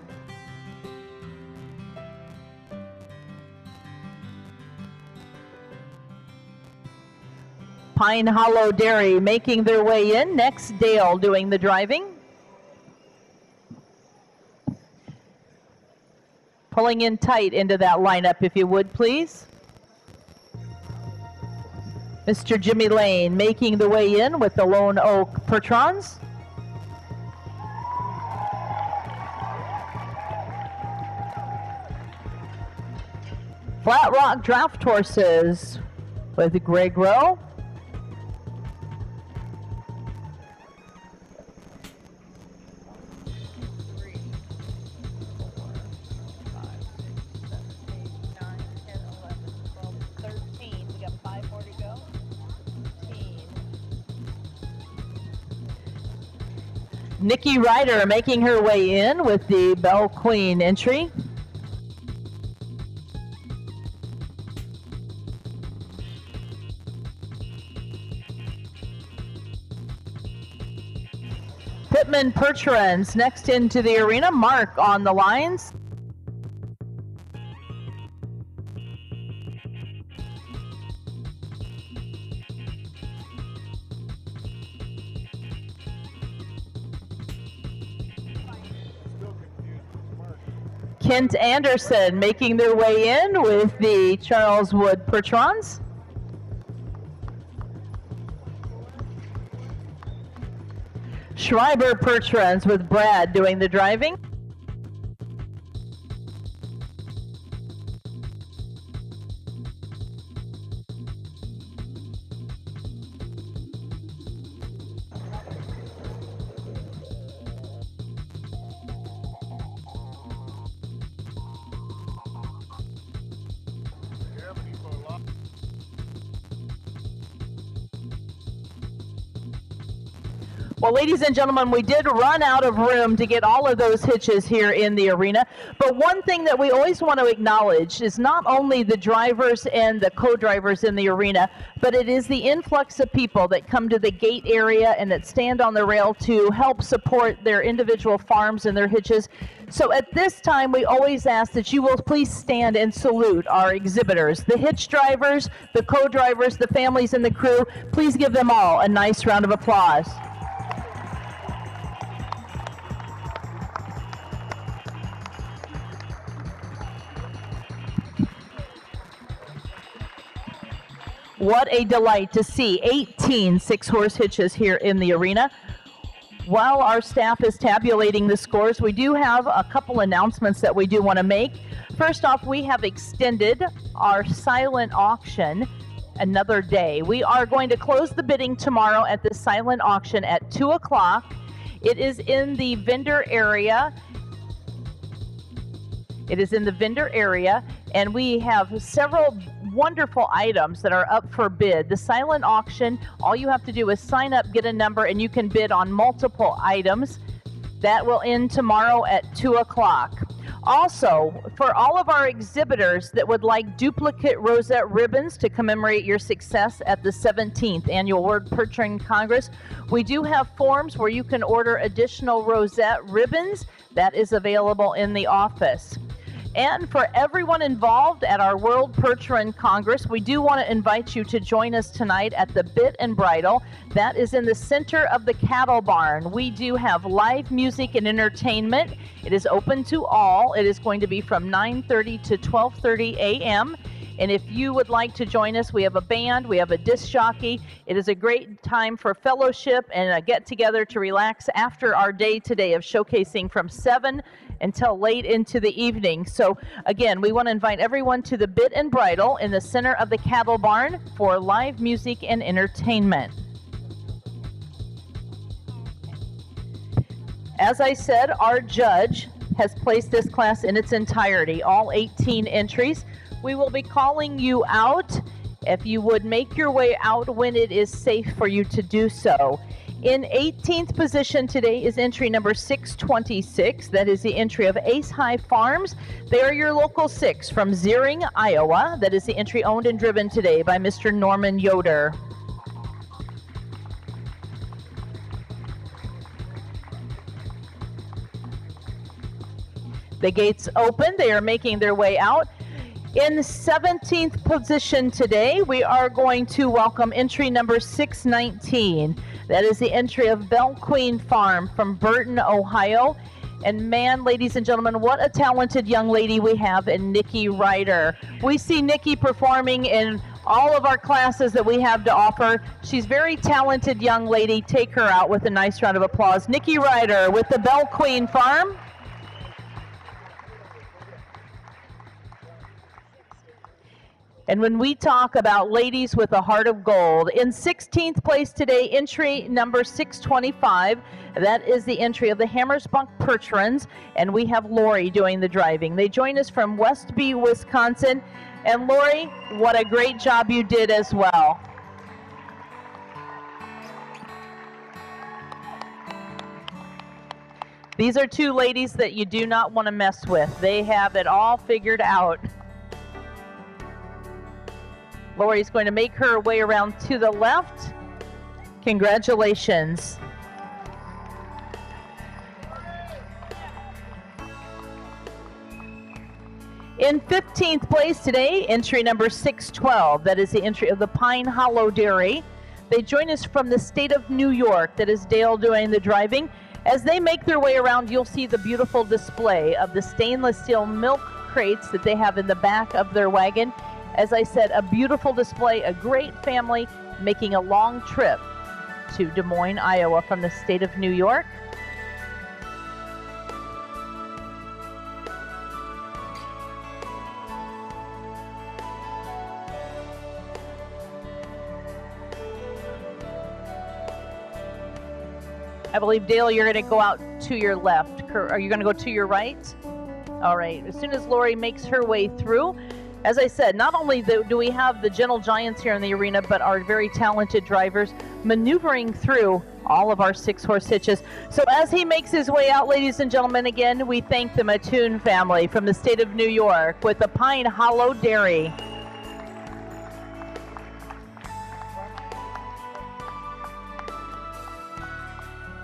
A: Pine Hollow Dairy making their way in. Next, Dale doing the driving. Pulling in tight into that lineup, if you would, please. Mr. Jimmy Lane making the way in with the Lone Oak Percherons. Flat Rock Draft Horses with Greg Rowe. Nikki Ryder making her way in with the Bell Queen entry. Pittman Percherons next into the arena. Mark on the lines. Kent Anderson making their way in with the Charles Wood Percherons. Schreiber Percherons with Brad doing the driving. Well, ladies and gentlemen, we did run out of room to get all of those hitches here in the arena. But one thing that we always want to acknowledge is not only the drivers and the co-drivers in the arena, but it is the influx of people that come to the gate area and that stand on the rail to help support their individual farms and their hitches. So at this time, we always ask that you will please stand and salute our exhibitors, the hitch drivers, the co-drivers, the families, and the crew. Please give them all a nice round of applause. What a delight to see 18 six-horse hitches here in the arena. While our staff is tabulating the scores, we do have a couple announcements that we do want to make. First off, we have extended our silent auction another day. We are going to close the bidding tomorrow at the silent auction at 2 o'clock. It is in the vendor area. It is in the vendor area, and we have several wonderful items that are up for bid. The silent auction, all you have to do is sign up, get a number, and you can bid on multiple items. That will end tomorrow at 2 o'clock. Also, for all of our exhibitors that would like duplicate rosette ribbons to commemorate your success at the 17th Annual World Percheron Congress, we do have forms where you can order additional rosette ribbons. That is available in the office. And for everyone involved at our World Percheron Congress, we do want to invite you to join us tonight at the Bit and Bridle. That is in the center of the cattle barn. We do have live music and entertainment. It is open to all. It is going to be from 9:30 to 12:30 a.m. And if you would like to join us, we have a band, we have a disc jockey. It is a great time for fellowship and a get-together to relax after our day today of showcasing from 7 until late into the evening. So again, we want to invite everyone to the Bit and Bridle in the center of the cattle barn for live music and entertainment. As I said, our judge has placed this class in its entirety, all 18 entries. We will be calling you out. If you would make your way out when it is safe for you to do so. In 18th position today is entry number 626. That is the entry of Ace High Farms. They are your local 6 from Zeering, Iowa. That is the entry owned and driven today by Mr. Norman Yoder. The gates open. They are making their way out. In 17th position today, we are going to welcome entry number 619. That is the entry of Belle Queen Farm from Burton, Ohio. And man, ladies and gentlemen, what a talented young lady we have in Nikki Ryder. We see Nikki performing in all of our classes that we have to offer. She's a very talented young lady. Take her out with a nice round of applause. Nikki Ryder with the Belle Queen Farm. And when we talk about ladies with a heart of gold, in 16th place today, entry number 625. That is the entry of the Hammersbunk Percherons, and we have Lori doing the driving. They join us from Westby, Wisconsin. And Lori, what a great job you did as well. These are two ladies that you do not want to mess with. They have it all figured out. Lori's going to make her way around to the left. Congratulations. In 15th place today, entry number 612. That is the entry of the Pine Hollow Dairy. They join us from the state of New York. That is Dale doing the driving. As they make their way around, you'll see the beautiful display of the stainless steel milk crates that they have in the back of their wagon. As I said, a beautiful display, a great family making a long trip to Des Moines, Iowa from the state of New York. I believe, Dale, you're going to go out to your left. Are you going to go to your right? All right. As soon as Lori makes her way through, as I said, not only do we have the gentle giants here in the arena, but our very talented drivers maneuvering through all of our 6-horse hitches. So as he makes his way out, ladies and gentlemen, again, we thank the Mattoon family from the state of New York with the Pine Hollow Dairy.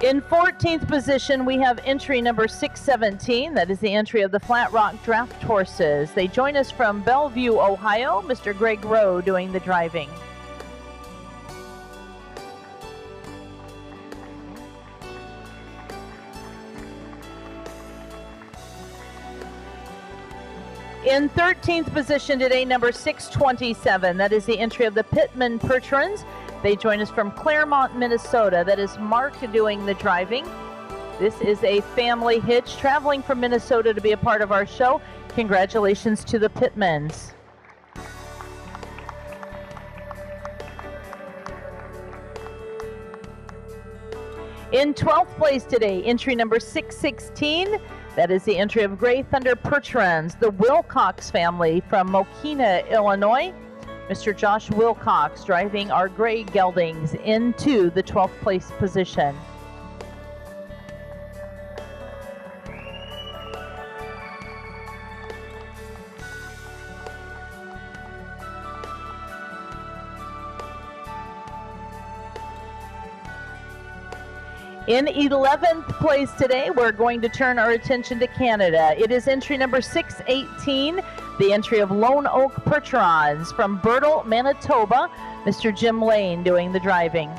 A: In 14th position, we have entry number 617. That is the entry of the Flat Rock Draft Horses. They join us from Bellevue, Ohio. Mr. Greg Rowe doing the driving. In 13th position today, number 627. That is the entry of the Pittman Percherons. They join us from Claremont, Minnesota. That is Mark doing the driving. This is a family hitch traveling from Minnesota to be a part of our show. Congratulations to the Pittmans. In 12th place today, entry number 616. That is the entry of Gray Thunder Percherons, the Wilcox family from Mokina, Illinois. Mr. Josh Wilcox driving our gray geldings into the 12th place position. In 11th place today, we're going to turn our attention to Canada. It is entry number 618, the entry of Lone Oak Percherons from Birtle, Manitoba. Mr. Jim Lane doing the driving.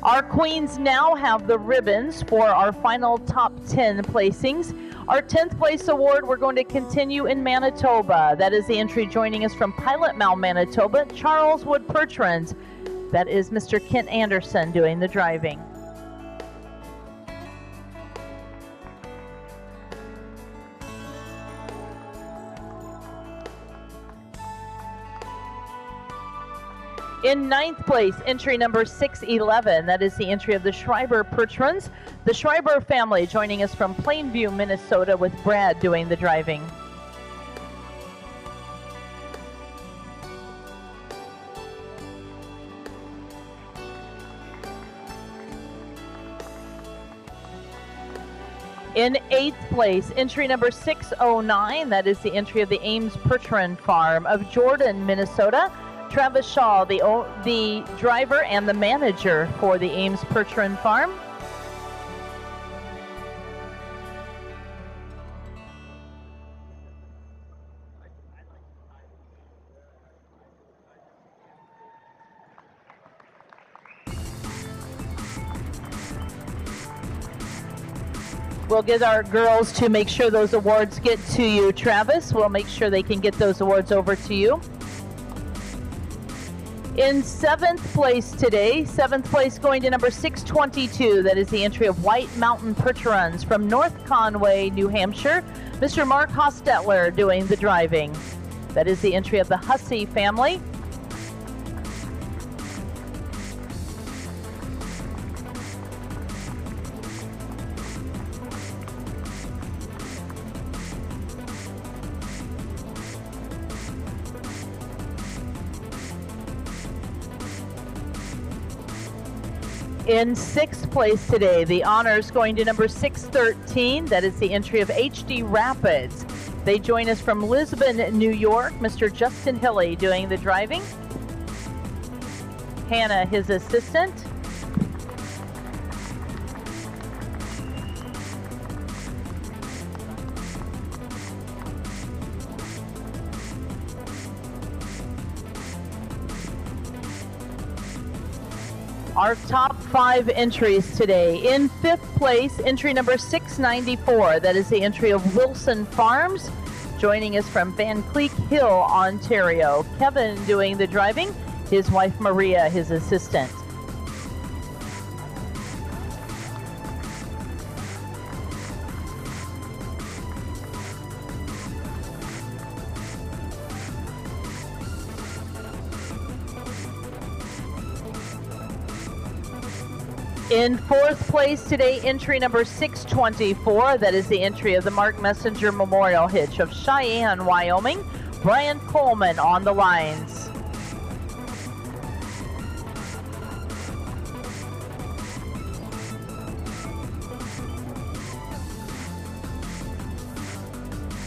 A: Our queens now have the ribbons for our final top 10 placings. Our 10th place award, we're going to continue in Manitoba. That is the entry joining us from Pilot Mound, Manitoba, Charles Wood Percherons. That is Mr. Kent Anderson doing the driving. In 9th place, entry number 611. That is the entry of the Schreiber Percherons. The Schreiber family joining us from Plainview, Minnesota, with Brad doing the driving. In 8th place, entry number 609. That is the entry of the Ames Percheron Farm of Jordan, Minnesota. Travis Shaw, the driver and the manager for the Ames Percheron Farm. We'll get our girls to make sure those awards get to you, Travis. We'll make sure they can get those awards over to you. In 7th place today, 7th place going to number 622. That is the entry of White Mountain Percherons from North Conway, New Hampshire. Mr. Mark Hostetler doing the driving. That is the entry of the Hussey family. In 6th place today, the honors going to number 613. That is the entry of HD Rapids. They join us from Lisbon, New York. Mr. Justin Hilley doing the driving. Hannah, his assistant. Our top 5 entries today. In 5th place, entry number 694. That is the entry of Wilson Farms. Joining us from Van Cleek Hill, Ontario. Kevin doing the driving. His wife Maria, his assistant. In 4th place today, entry number 624. That is the entry of the Mark Messenger Memorial Hitch of Cheyenne, Wyoming. Brian Coleman on the lines.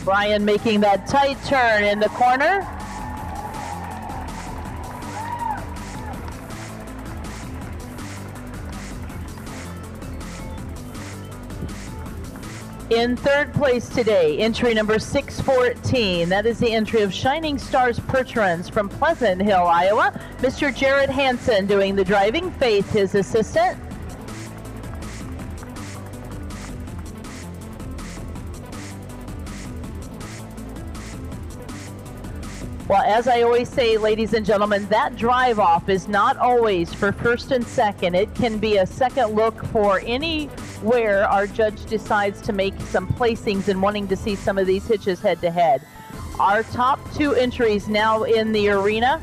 A: Brian making that tight turn in the corner. In 3rd place today, entry number 614. That is the entry of Shining Stars Percherons from Pleasant Hill, Iowa. Mr. Jared Hansen doing the driving. Faith, his assistant. Well, as I always say, ladies and gentlemen, that drive-off is not always for 1st and 2nd. It can be a second look for anywhere our judge decides to make some placings and wanting to see some of these hitches head-to-head. Our top 2 entries now in the arena.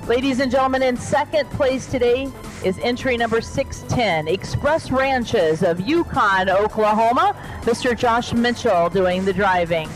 A: Ladies and gentlemen, in 2nd place today is entry number 610, Express Ranches of Yukon, Oklahoma. Mr. Josh Mitchell doing the driving.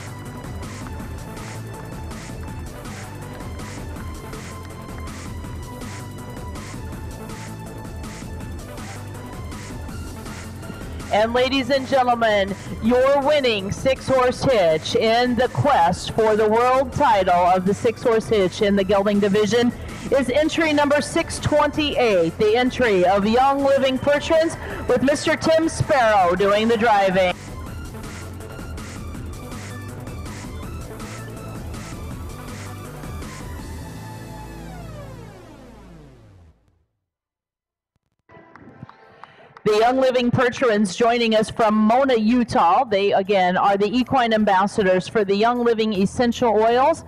A: And ladies and gentlemen, your winning 6-horse hitch in the quest for the world title of the 6-horse hitch in the gelding division is entry number 628, the entry of Young Living Percherons with Mr. Tim Sparrow doing the driving. The Young Living Percherons joining us from Mona, Utah. They, again, are the equine ambassadors for the Young Living Essential Oils.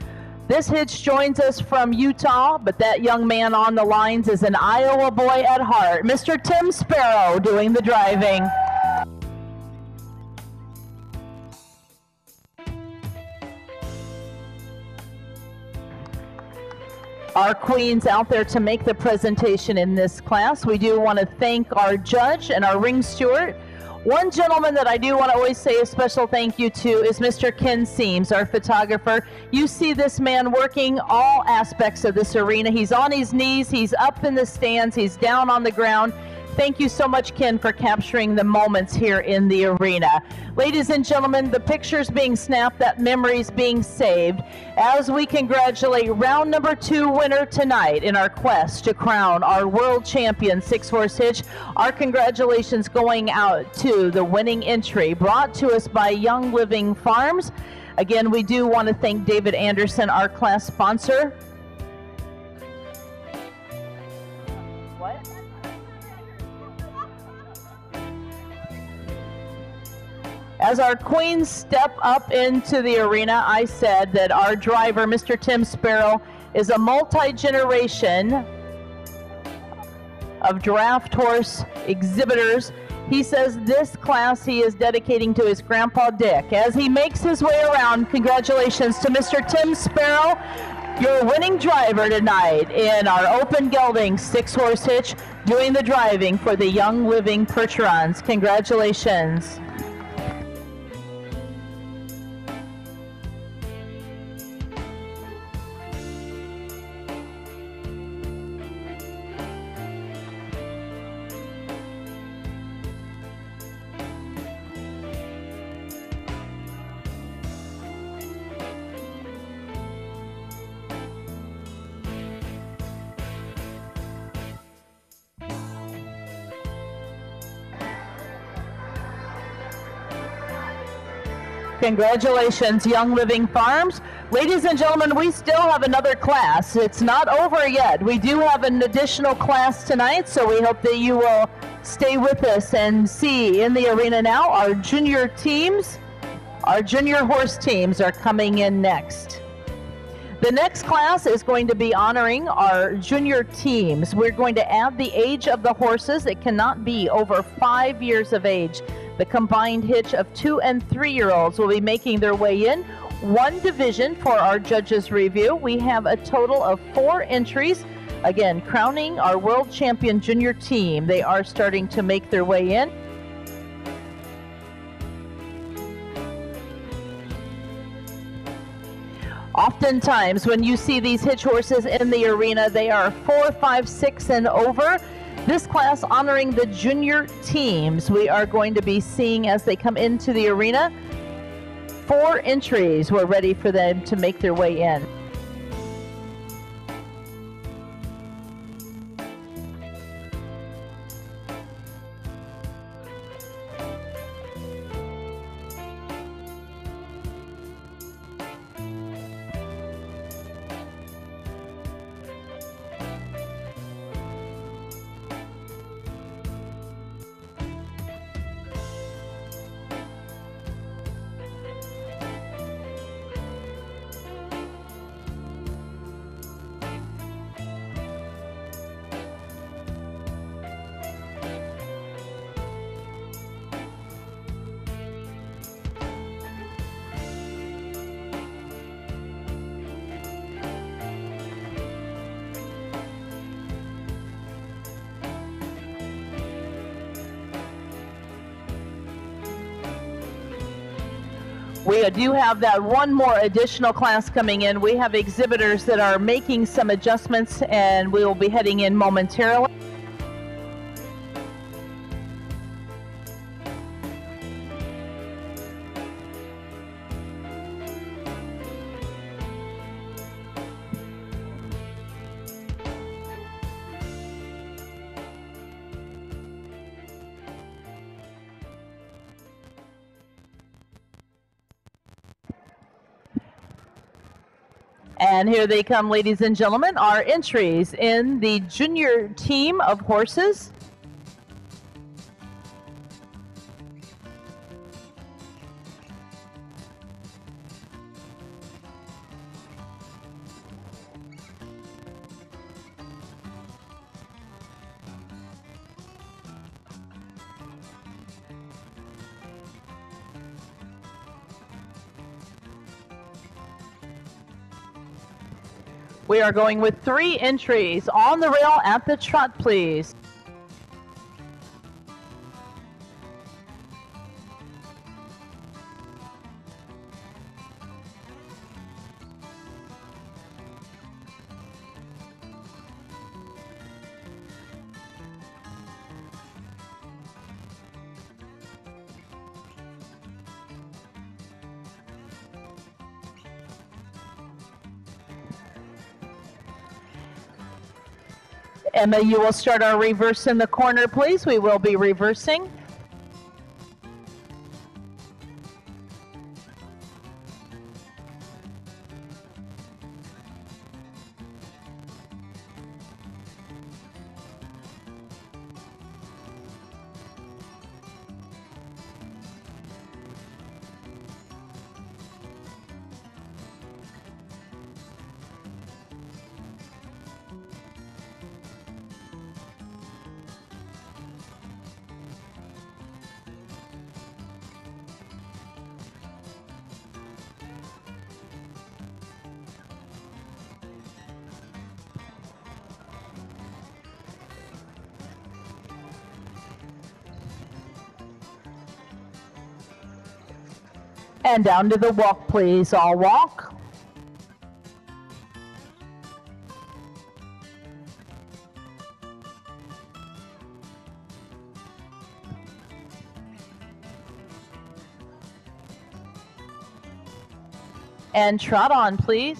A: This hitch joins us from Utah, but that young man on the lines is an Iowa boy at heart. Mr. Tim Sparrow doing the driving. Our queens out there to make the presentation in this class. We do want to thank our judge and our ring steward. One gentleman that I do want to always say a special thank you to is Mr. Ken Seams, our photographer. You see this man working all aspects of this arena. He's on his knees, he's up in the stands, he's down on the ground. Thank you so much, Ken, for capturing the moments here in the arena. Ladies and gentlemen, the picture's being snapped, that memory's being saved, as we congratulate round number 2 winner tonight in our quest to crown our world champion 6-horse hitch. Our congratulations going out to the winning entry brought to us by Young Living Farms. Again, we do want to thank David Anderson, our class sponsor. What? As our queens step up into the arena, I said that our driver, Mr. Tim Sparrow, is a multi-generation of draft horse exhibitors. He says this class he is dedicating to his grandpa Dick. As he makes his way around, congratulations to Mr. Tim Sparrow, your winning driver tonight in our open gelding 6-horse hitch, doing the driving for the Young Living Percherons. Congratulations. Congratulations, Young Living Farms. Ladies and gentlemen, we still have another class. It's not over yet. We do have an additional class tonight, so we hope that you will stay with us and see in the arena now our junior teams. Our junior horse teams are coming in next. The next class is going to be honoring our junior teams. We're going to add the age of the horses. It cannot be over 5 years of age. The combined hitch of 2- and 3-year-olds will be making their way in. One division for our judges' review. We have a total of 4 entries. Again, crowning our world champion junior team. They are starting to make their way in. Oftentimes, when you see these hitch horses in the arena, they are 4, 5, 6, and over. This class honoring the junior teams we are going to be seeing as they come into the arena. 4 entries. We're ready for them to make their way in. We do have that one more additional class coming in. We have exhibitors that are making some adjustments, and we will be heading in momentarily. And here they come, ladies and gentlemen, our entries in the junior team of horses. We are going with 3 entries on the rail at the trot, please. Emma, you will start our reverse in the corner, please. We will be reversing. And down to the walk, please. All walk. And trot on, please.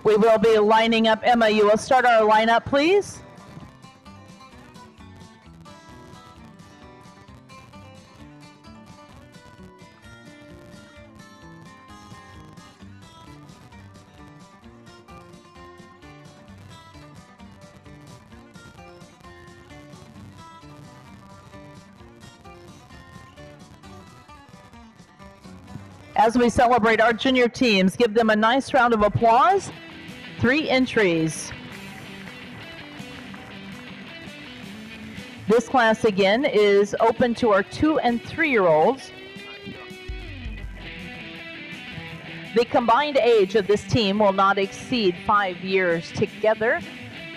A: We will be lining up. Emma, you will start our lineup, please. As we celebrate our junior teams, give them a nice round of applause. 3 entries. This class again is open to our 2- and 3-year-olds. The combined age of this team will not exceed 5 years together.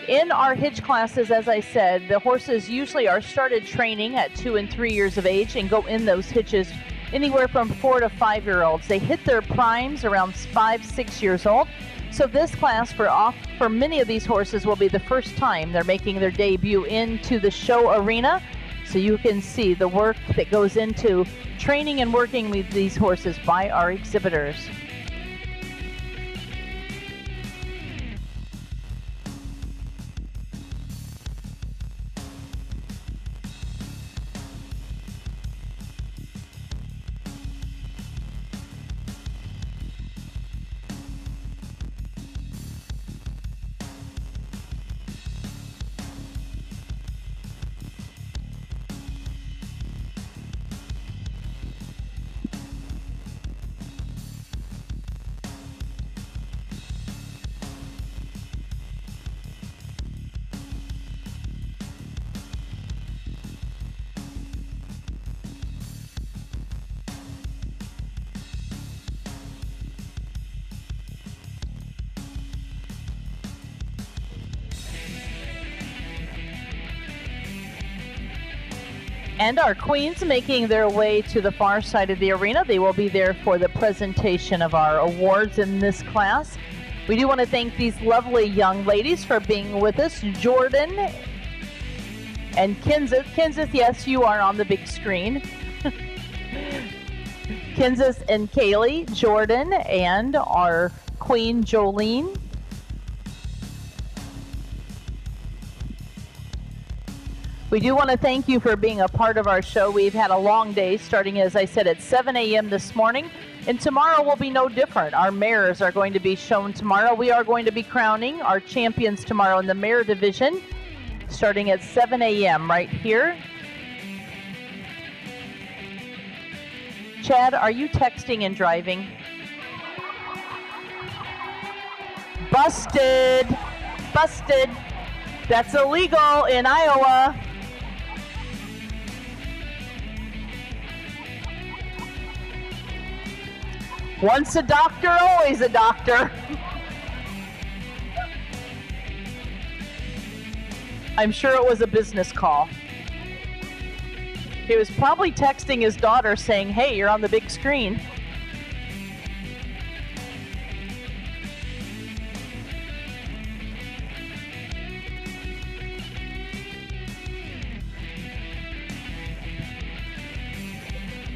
A: In our hitch classes, as I said, the horses usually are started training at 2 and 3 years of age and go in those hitches anywhere from 4 to 5-year-olds. They hit their primes around 5, 6 years old. So this class for many of these horses will be the first time they're making their debut into the show arena. So you can see the work that goes into training and working with these horses by our exhibitors. And our queens making their way to the far side of the arena. They will be there for the presentation of our awards in this class. We do want to thank these lovely young ladies for being with us. Jordan and Kansas. Kansas, yes, you are on the big screen. Kansas and Kaylee, Jordan, and our queen Jolene. We do want to thank you for being a part of our show. We've had a long day starting, as I said, at 7 a.m. this morning. And tomorrow will be no different. Our mares are going to be shown tomorrow. We are going to be crowning our champions tomorrow in the mare division, starting at 7 a.m. right here. Chad, are you texting and driving? Busted. Busted. That's illegal in Iowa. Once a doctor, always a doctor. I'm sure it was a business call. He was probably texting his daughter saying, hey, you're on the big screen.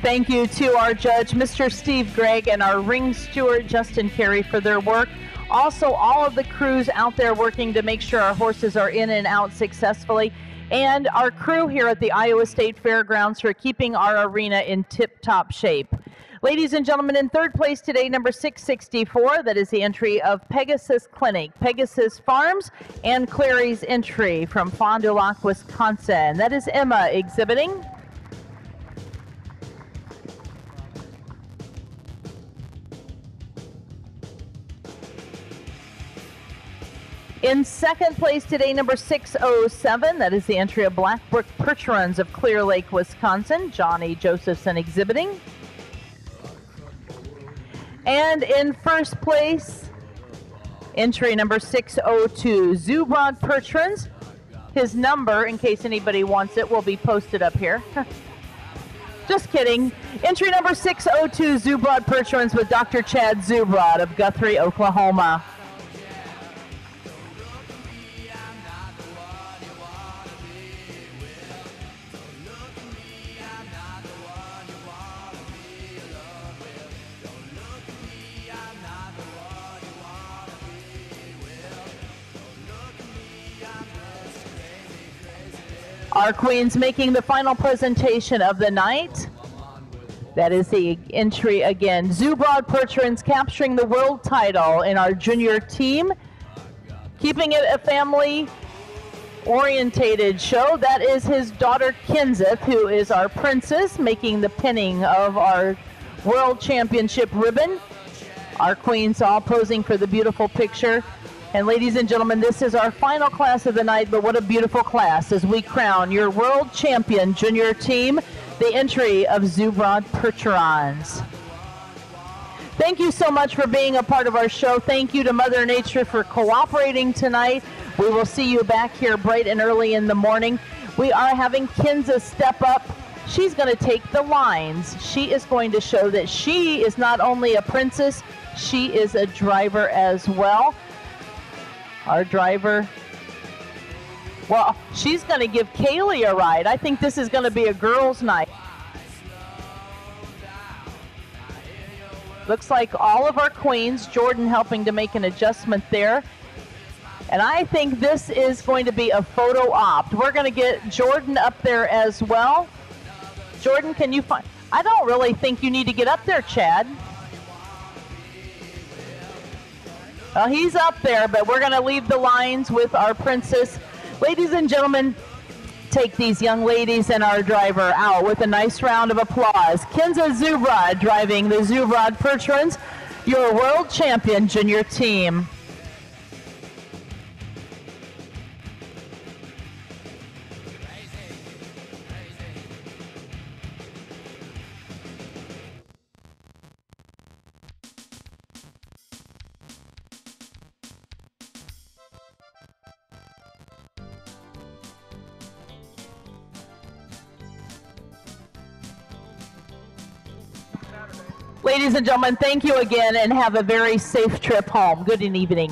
A: Thank you to our judge, Mr. Steve Gregg, and our ring steward, Justin Carey, for their work. Also, all of the crews out there working to make sure our horses are in and out successfully. And our crew here at the Iowa State Fairgrounds for keeping our arena in tip-top shape. Ladies and gentlemen, in third place today, number 664, that is the entry of Pegasus Clinic, Pegasus Farms, and Clary's entry from Fond du Lac, Wisconsin. That is Emma exhibiting. In second place today, number 607, that is the entry of Blackbrook Percherons of Clear Lake, Wisconsin, Johnny Josephson exhibiting. And in first place, entry number 602, Zubrod Percherons. His number, in case anybody wants it, will be posted up here. Just kidding. Entry number 602, Zubrod Percherons with Dr. Chad Zubrod of Guthrie, Oklahoma. Our queens making the final presentation of the night. That is the entry again. Zubrod Percherons capturing the world title in our junior team. Keeping it a family-orientated show. That is his daughter Kenseth, who is our princess, making the pinning of our world championship ribbon. Our queens all posing for the beautiful picture. And ladies and gentlemen, this is our final class of the night, but what a beautiful class as we crown your world champion junior team, the entry of Zubrod Percherons. Thank you so much for being a part of our show. Thank you to Mother Nature for cooperating tonight. We will see you back here bright and early in the morning. We are having Kenseth step up. She's going to take the lines. She is going to show that she is not only a princess, she is a driver as well. Our driver, well, she's going to give Kaylee a ride. I think this is going to be a girls' night. Looks like all of our queens, Jordan helping to make an adjustment there. And I think this is going to be a photo op. We're going to get Jordan up there as well. Jordan, can you find, I don't really think you need to get up there, Chad. Well, he's up there, but we're going to leave the lines with our princess. Ladies and gentlemen, take these young ladies and our driver out with a nice round of applause. Kenseth Zubrod driving the Zubrod Percherons, your world champion junior team. Ladies and gentlemen, thank you again and have a very safe trip home. Good evening.